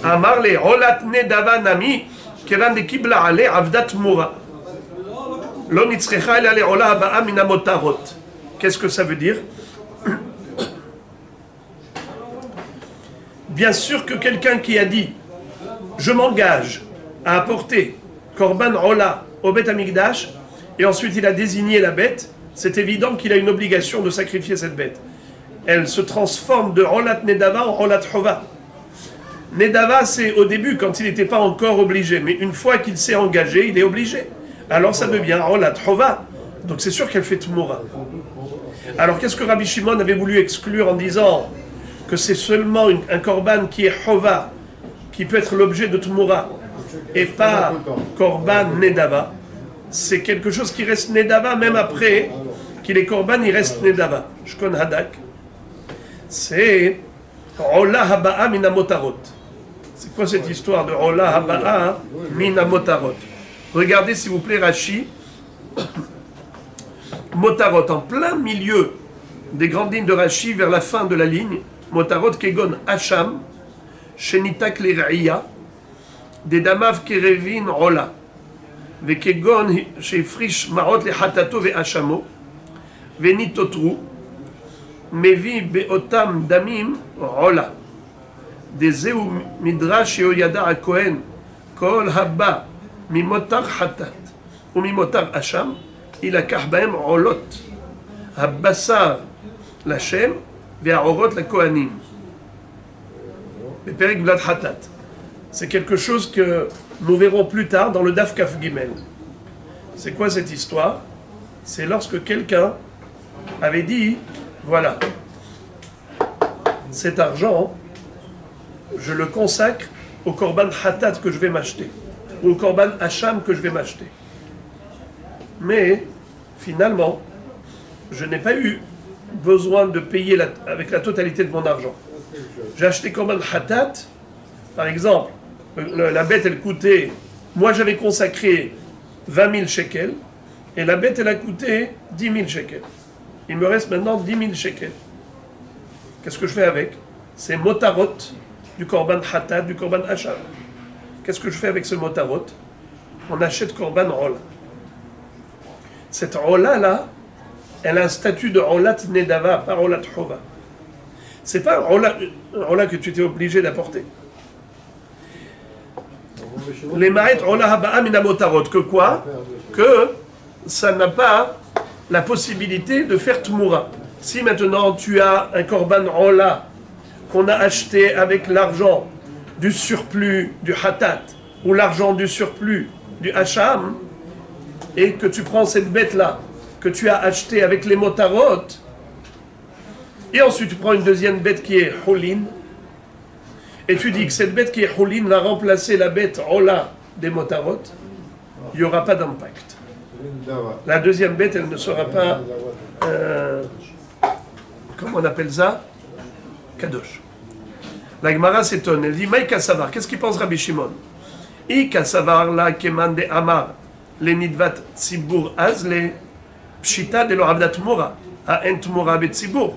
Amar le Olat Nedava Nami, Kevan de Kibla Ale Avdat Mura. Lo nitzrecha ela le Ola Haba'a mina motarot. Qu'est-ce que ça veut dire? Bien sûr que quelqu'un qui a dit je m'engage à apporter Korban Ola au Beth Amikdash et ensuite il a désigné la bête, c'est évident qu'il a une obligation de sacrifier cette bête. Elle se transforme de Olat Nedava en Olat Chova. Nedava, c'est au début quand il n'était pas encore obligé, mais une fois qu'il s'est engagé, il est obligé. Alors ça devient Olat Chova. Donc c'est sûr qu'elle fait Tmoura. Alors qu'est-ce que Rabbi Shimon avait voulu exclure en disant que c'est seulement un korban qui est chova, qui peut être l'objet de Tmoura, et pas korban nedava? C'est quelque chose qui reste nedava, même après qu'il est korban, il reste nedava. Shkon hadak. C'est Ola haba'a mina motarot. C'est quoi cette histoire de Ola haba'a mina motarot? Regardez s'il vous plaît Rashi. Motarot, en plein milieu des grandes lignes de Rashi, vers la fin de la ligne. Motarot kegon hacham, shenitak l'ir'ia, des damav kerevin rola, ve kegon shefrish marot le hatato ve hachamo, ve nitotru, mevi beotam damim rola, des zeu midrash yoyada a kohen, kol haba, mimotar hatat, ou mimotar hacham, il a kahbaem rolot, habassar lachem, la Kohanim. C'est quelque chose que nous verrons plus tard dans le Daf Kaf Gimel. C'est quoi cette histoire? C'est lorsque quelqu'un avait dit, voilà, cet argent, je le consacre au Korban Hatat que je vais m'acheter, ou au Korban Hacham que je vais m'acheter. Mais, finalement, je n'ai pas eu besoin de payer avec la totalité de mon argent. J'ai acheté Korban Hatat, par exemple, la bête elle coûtait, moi j'avais consacré 20 000 shekels, et la bête elle a coûté 10 000 shekels. Il me reste maintenant 10 000 shekels. Qu'est-ce que je fais avec? C'est motarot du Korban Hatat, du Korban Hacham. Qu'est-ce que je fais avec ce motarot? On achète Korban Rola. Cette Rola là, elle a un statut de Olat Nedava, pas Olat Chova. C'est pas un Ola que tu étais obligé d'apporter. Les Ma'et Ola Haba'a mina motarot. Que quoi? Que ça n'a pas la possibilité de faire Tmoura. Si maintenant tu as un Korban Ola qu'on a acheté avec l'argent du surplus du Hatat ou l'argent du surplus du Hacham, et que tu prends cette bête-là, que tu as achetée avec les motarot, et ensuite tu prends une deuxième bête qui est Hulin, et tu dis que cette bête qui est Hulin va remplacer la bête Ola des motarot, il n'y aura pas d'impact. La deuxième bête, elle ne sera pas, comment on appelle ça? Kadosh. La Gemara s'étonne, elle dit, Maïka Savar, qu'est-ce qu'il pense Rabbi Shimon? Ika Savar la Keman de Amar, le Nidvat Tzibur Azle, Pshita de lo Avdat Mura, a Ent Mura Bet Tzibur.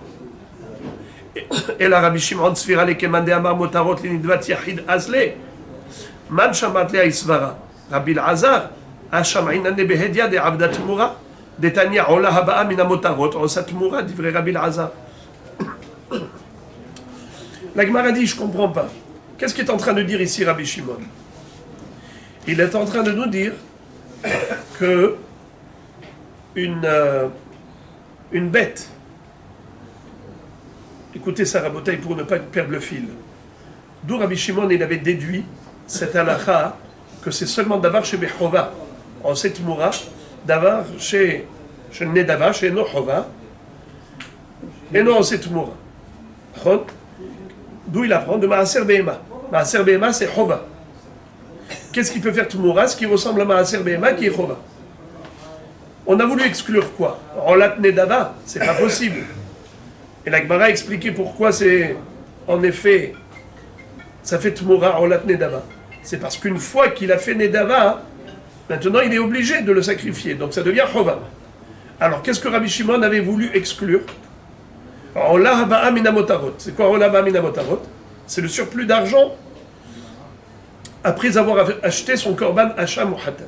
Et la Rabbi Shimon Tzfira le Keman de Amar Motarot, le Nidvat Yahid Azle, Man Shamat le Aisvara, Rabbi Azar, Hasham Inane Behedia de Avdat Mura, de Tanya Ola Habaa Mina Motarot, Osat Mura, d'Ivre Rabbi Azar. La Gemara dit, je ne comprends pas. Qu'est-ce qu'il est en train de dire ici, Rabbi Shimon? Il est en train de nous dire que une bête, écoutez ça, Rabotaï, pour ne pas perdre le fil. D'où Rabbi Shimon, il avait déduit cette halakha que c'est seulement d'avar chez Bechova, en cette moura, d'avar chez Nedava, chez Nochova, et non en cette moura. D'où il apprend de Maaser Behema. Maaser Behema, c'est Chova. Qu'est-ce qui peut faire Tmoura? Ce qui ressemble à Maaser Behema, qui est Chova. On a voulu exclure quoi? Rolat Nedava, c'est pas possible. Et la Gemara a expliqué pourquoi c'est, en effet, ça fait Tmoura, Rolat Nedava. C'est parce qu'une fois qu'il a fait Nedava, maintenant il est obligé de le sacrifier. Donc ça devient Chova. Alors qu'est-ce que Rabbi Shimon avait voulu exclure? C'est quoi Ola Minamotarot? C'est le surplus d'argent après avoir acheté son korban Hacham ou Hatat.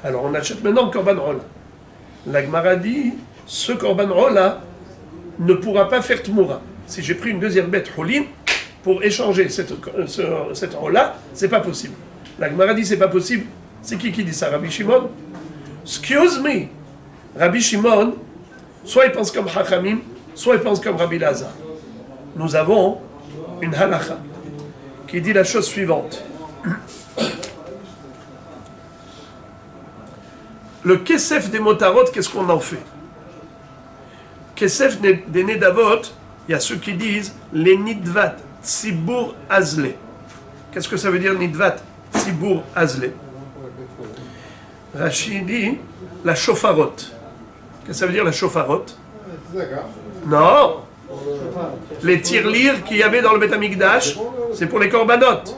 Alors on achète maintenant le korban Ola. La Gemara dit, ce korban Ola ne pourra pas faire Tmoura. Si j'ai pris une deuxième bête Hulin pour échanger cette Ola, c'est pas possible. La Gemara dit c'est pas possible. C'est qui dit ça? Rabbi Shimon? Excuse me. Rabbi Shimon, soit il pense comme Hachamim, soit il pense comme Rabbi Lazar. Nous avons une halakha qui dit la chose suivante. Le kesef des motarot, qu'est-ce qu'on en fait? Kesef des nedavot, il y a ceux qui disent les nidvat tzibur azle. Qu'est-ce que ça veut dire nidvat tzibur azle? Rachid dit la shofarot. Qu'est-ce que ça veut dire la shofarot? Non, les tirelires qu'il y avait dans le Beth Amikdash, c'est pour les korbanot.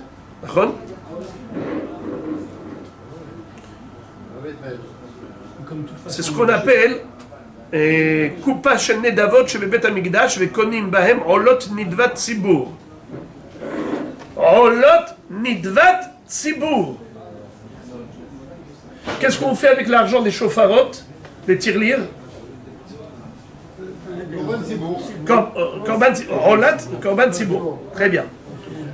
C'est ce qu'on appelle Kupa shel nedavot chez Beth Amikdash vekonim bahem olot nidvat tzibur. Olot nidvat tzibur. Qu'est-ce qu'on fait avec l'argent des shofarot, des tirelires? Korban Tzibur. Très bien.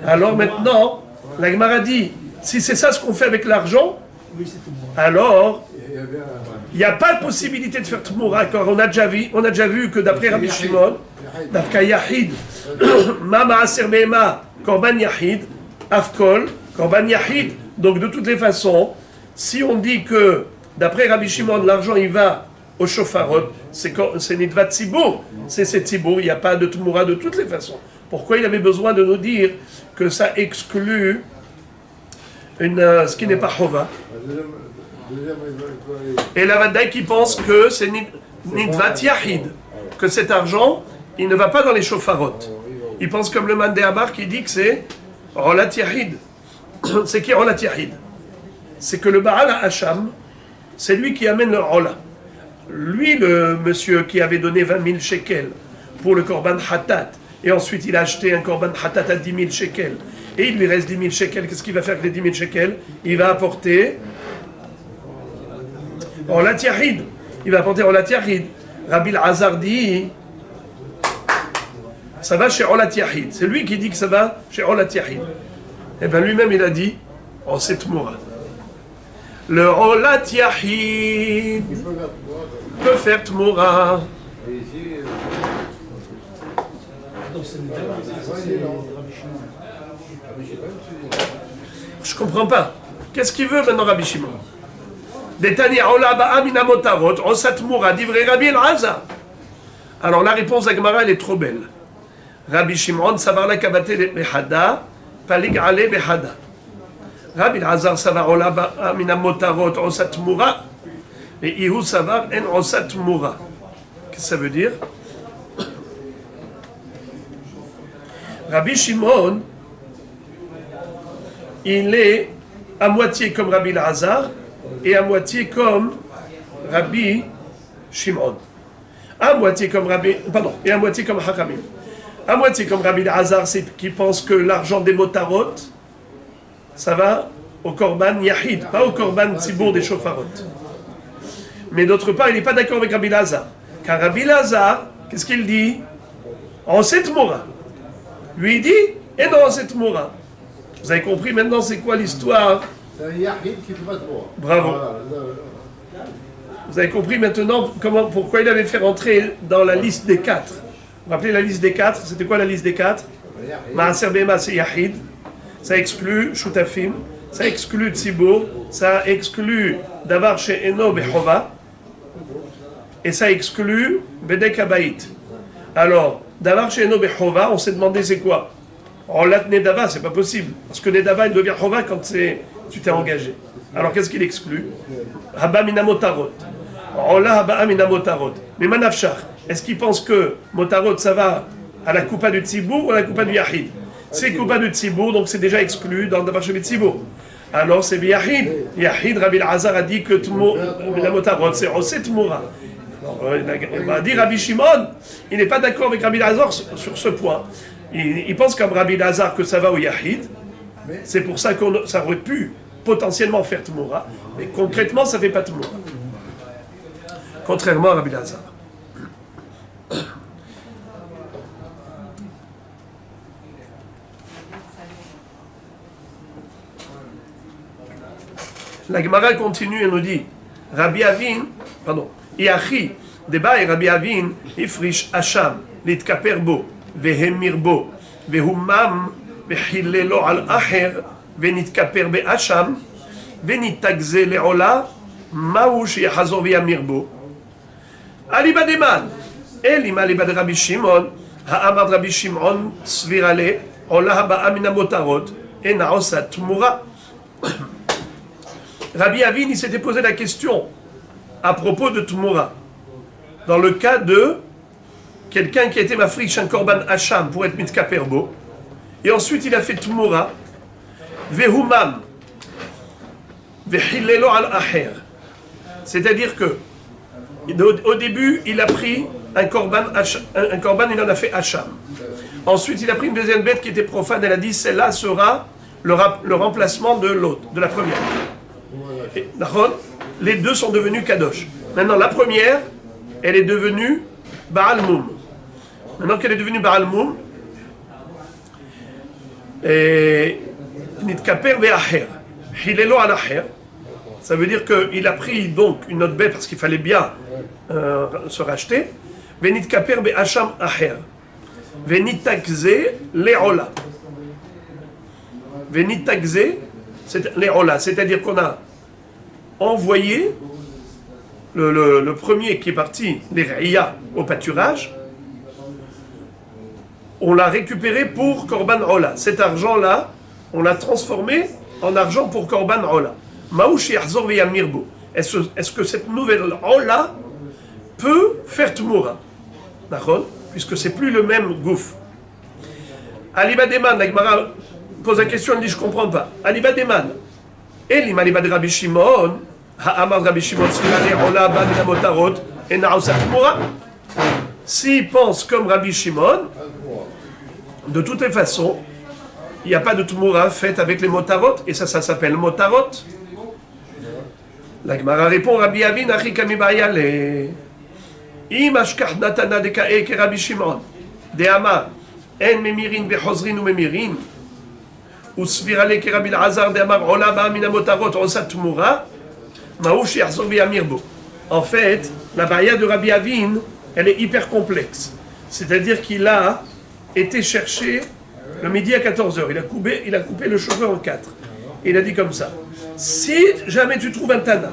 Alors maintenant, la Gemara dit, si c'est ça ce qu'on fait avec l'argent, alors il n'y a pas de possibilité de faire Tmoura, car on a déjà vu que d'après Rabbi Shimon, d'après Yahid, Mama Aser Behema, Korban Yahid, Afkol, Korban Yahid. Donc de toutes les façons, si on dit que d'après Rabbi Shimon, l'argent il va au shofarot, c'est Nidvat Tzibur, c'est Tzibur, il n'y a pas de Tmoura de toutes les façons. Pourquoi il avait besoin de nous dire que ça exclut ce qui n'est pas Chova? Et la Vadaï qui pense que c'est Nidvat Yahid, que cet argent, il ne va pas dans les shofarot. Il pense comme le Mandé Amar qui dit que c'est Rolat Yahid. C'est qui Rolat Yahid? C'est que le Baal Hacham, c'est lui qui amène le Rola. Lui, le monsieur qui avait donné 20 000 shekels pour le korban hatat, et ensuite il a acheté un korban hatat à 10 000 shekels, et il lui reste 10 000 shekels, qu'est-ce qu'il va faire avec les 10 000 shekels? Il va apporter Olat Yahid. Il va apporter Olat Yahid. Rabbi Azar dit, ça va chez Olat Yahid. C'est lui qui dit que ça va chez Olat Yahid. Et bien lui-même il a dit, oh c'est Tmoura. Le Olat Yahid peut faire Tmoura. Je comprends pas. Qu'est-ce qu'il veut maintenant Rabbi Shimon? Detania ola ba'a mina motarot, osat moura, divrei Rabbi Elazar. Alors la réponse d'Agmara, elle est trop belle. Rabbi Shimon, savar la kavate behada, palig ale behada. Rabbi Elazar, savar ola ba'a mina motarot, osat moura, et Ihu savar en osat moura. Qu'est-ce que ça veut dire? Rabbi Shimon, il est à moitié comme Rabbi Elazar et à moitié comme Rabbi Shimon. À moitié comme Rabbi, pardon, et à moitié comme Hachamim. À moitié comme Rabbi Elazar, c'est qui pense que l'argent des motarot, ça va au korban yahid, pas au korban tzibour des shofarot. Mais d'autre part, il n'est pas d'accord avec Rabbi Elazar. Car Rabbi Elazar, qu'est-ce qu'il dit? En cette mora. Lui il dit, et non, cette mora. Vous avez compris maintenant c'est quoi l'histoire? C'est un yahid qui fait pas de droit. Bravo. Vous avez compris maintenant pourquoi il avait fait rentrer dans la liste des 4. Vous vous rappelez la liste des 4? C'était quoi la liste des 4? Maaser Bema, c'est Yahid. Ça exclut Shutafim. Ça exclut Tzibour. Ça exclut Davar She'eno Bechova. Et ça exclut Bedek Abayit. Alors, Davar She'eno Bechova, on s'est demandé c'est quoi? Rolat Nedava, c'est pas possible. Parce que Nedava, il devient Chova quand tu t'es engagé. Alors qu'est-ce qu'il exclut? Haba mina motarot. Rola haba mina motarot. Mais manafshach, est-ce qu'il pense que motarot ça va à la coupa du Tzibour ou à la coupa du Yahid? C'est coupa du Tzibour, donc c'est déjà exclu dans le Davar She'be Tzibour. Alors c'est Yahid. Yahid, Rabbi Elazar a dit que mina motarot, c'est Oset Moura. Il va dire Rabbi Shimon, il n'est pas d'accord avec Rabbi Elazar sur ce point. Il pense comme Rabbi Elazar que ça va au Yahid. C'est pour ça que ça aurait pu potentiellement faire Tmoura. Mais concrètement, ça ne fait pas Tmoura. Contrairement à Rabbi Elazar. La Gemara continue et nous dit Rabbi Avin, pardon, Iachi, débat et Rabbi Avin, Ifrish Hacham, Litkaper Bo. והמיר בו, והומם וחיללו על אחר, ונתכפר באשם, ונתגזה לעולה, מהו שיחזור וימיר בו? אליבא דמן, אלימה אליבא דרבי שמעון, האמר רבי שמעון סבירה לה, עולה הבאה מן המותרות, אינה עושה תמורה. Rabbi Avin, il s'était posé la question à propos de Tmoura. Dans le cas de quelqu'un qui a été mafriche un korban hacham pour être mitkaperbo, et ensuite il a fait tmoura, vehumam, vehillelo al aher. C'est-à-dire que, au début, il a pris un korban, il en a fait hacham. Ensuite, il a pris une deuxième bête qui était profane, elle a dit, celle-là sera le remplacement de l'autre, de la première. Et, les deux sont devenus kadosh. Maintenant, la première, elle est devenue Baal Moum. Maintenant qu'elle est devenue Baal Moum, Nitkaper Be'aher, Hilelo al Aher, ça veut dire qu'il a pris donc une autre bête parce qu'il fallait bien se racheter, Venitkaper Be'acham Aher, Venitakze Le'ola. Venitakze, c'est Le'ola, c'est-à-dire qu'on a envoyé le premier qui est parti, les Raya, au pâturage, on l'a récupéré pour Korban Ola. Cet argent-là, on l'a transformé en argent pour Korban Ola. Maouchi Arzor Veyamirbo. Est-ce que cette nouvelle Ola peut faire Tmoura? D'accord? Puisque c'est plus le même gouffre. Aliba Deman, la Gemara pose la question, elle dit je ne comprends pas. Aliba Deman. Elim Aliba de Rabbi Shimon. Ha'amar Rabbi Shimon Tzilane Ola Ba Mina Motarot et Naousa Tmoura. S'il pense comme Rabbi Shimon, de toutes les façons, il n'y a pas de Tmoura faite avec les motarot, et ça s'appelle motarot. La Gemara répond Rabbi Avin Achi Kami Bayale. Im Ashkach Natana de Kae ke Rabbi Shimon. De Amar En Memirin Bechozrin ou Memirin. Ou Svirale ke Rabbi Elazar de Amar Ola Ba Mina Motarot Osa Tmoura. Maouchi Arzor Veyamirbo. En fait, la baya de Rabbi Avin, elle est hyper complexe. C'est-à-dire qu'il a été chercher le midi à 14h. Il a coupé le cheveu en 4. Et il a dit comme ça. Si jamais tu trouves un Tana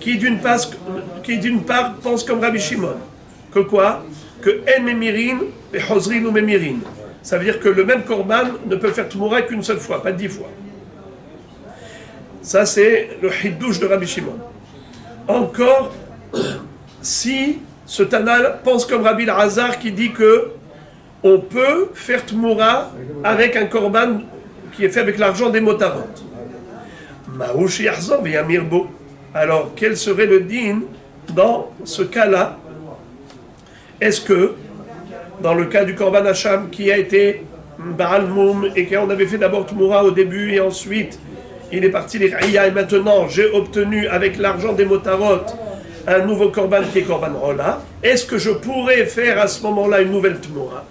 qui d'une part pense comme Rabbi Shimon. Que quoi? Que en memirin et hozrin ou memirin. Ça veut dire que le même korban ne peut faire tmoura qu'une seule fois, pas 10 fois. Ça, c'est le hiddouche de Rabbi Shimon. Encore, si ce Tana pense comme Rabbi Elazar qui dit que on peut faire tmoura avec un korban qui est fait avec l'argent des motarot. Maouch yachzor veyamirbo. Alors, quel serait le din dans ce cas-là? Est-ce que, dans le cas du korban Hacham qui a été Baal Moum et qu'on avait fait d'abord tmoura au début et ensuite il est parti les Raya et maintenant j'ai obtenu avec l'argent des motarot un nouveau korban qui est korban Rola, est-ce que je pourrais faire à ce moment-là une nouvelle tmoura?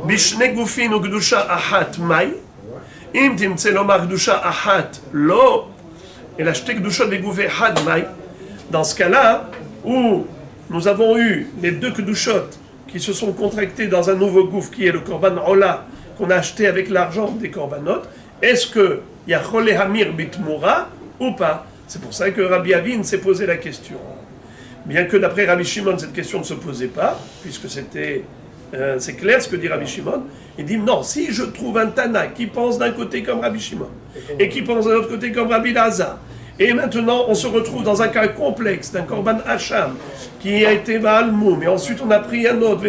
Bishne gufin ou gdusha ahat mai, im timtse lomar gdusha ahat lo, et la shte gdusha de gouvé had mai. Dans ce cas-là, où nous avons eu les deux gdushot qui se sont contractés dans un nouveau gouffre qui est le korban Rola qu'on a acheté avec l'argent des korbanot, est-ce que il y a Cholé Hamir Bitmoura ou pas? C'est pour ça que Rabbi Avin s'est posé la question. Bien que d'après Rabbi Shimon, cette question ne se posait pas, puisque c'est clair ce que dit Rabbi Shimon. Il dit non, si je trouve un Tana qui pense d'un côté comme Rabbi Shimon et qui pense de l'autre côté comme Rabbi Elazar, et maintenant on se retrouve dans un cas complexe d'un korban Hacham qui a été Baal Moum, et ensuite on a pris un autre,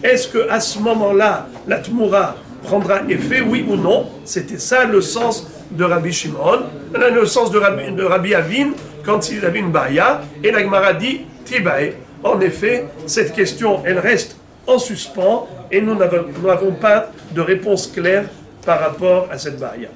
est-ce qu'à ce moment-là, la Tmoura prendra effet, oui ou non? C'était ça le sens de Rabbi Shimon, le sens de Rabbi Avin quand il avait une baïa, et la Gemara dit Tibae. En effet, cette question, elle reste en suspens, et nous n'avons pas de réponse claire par rapport à cette baïa.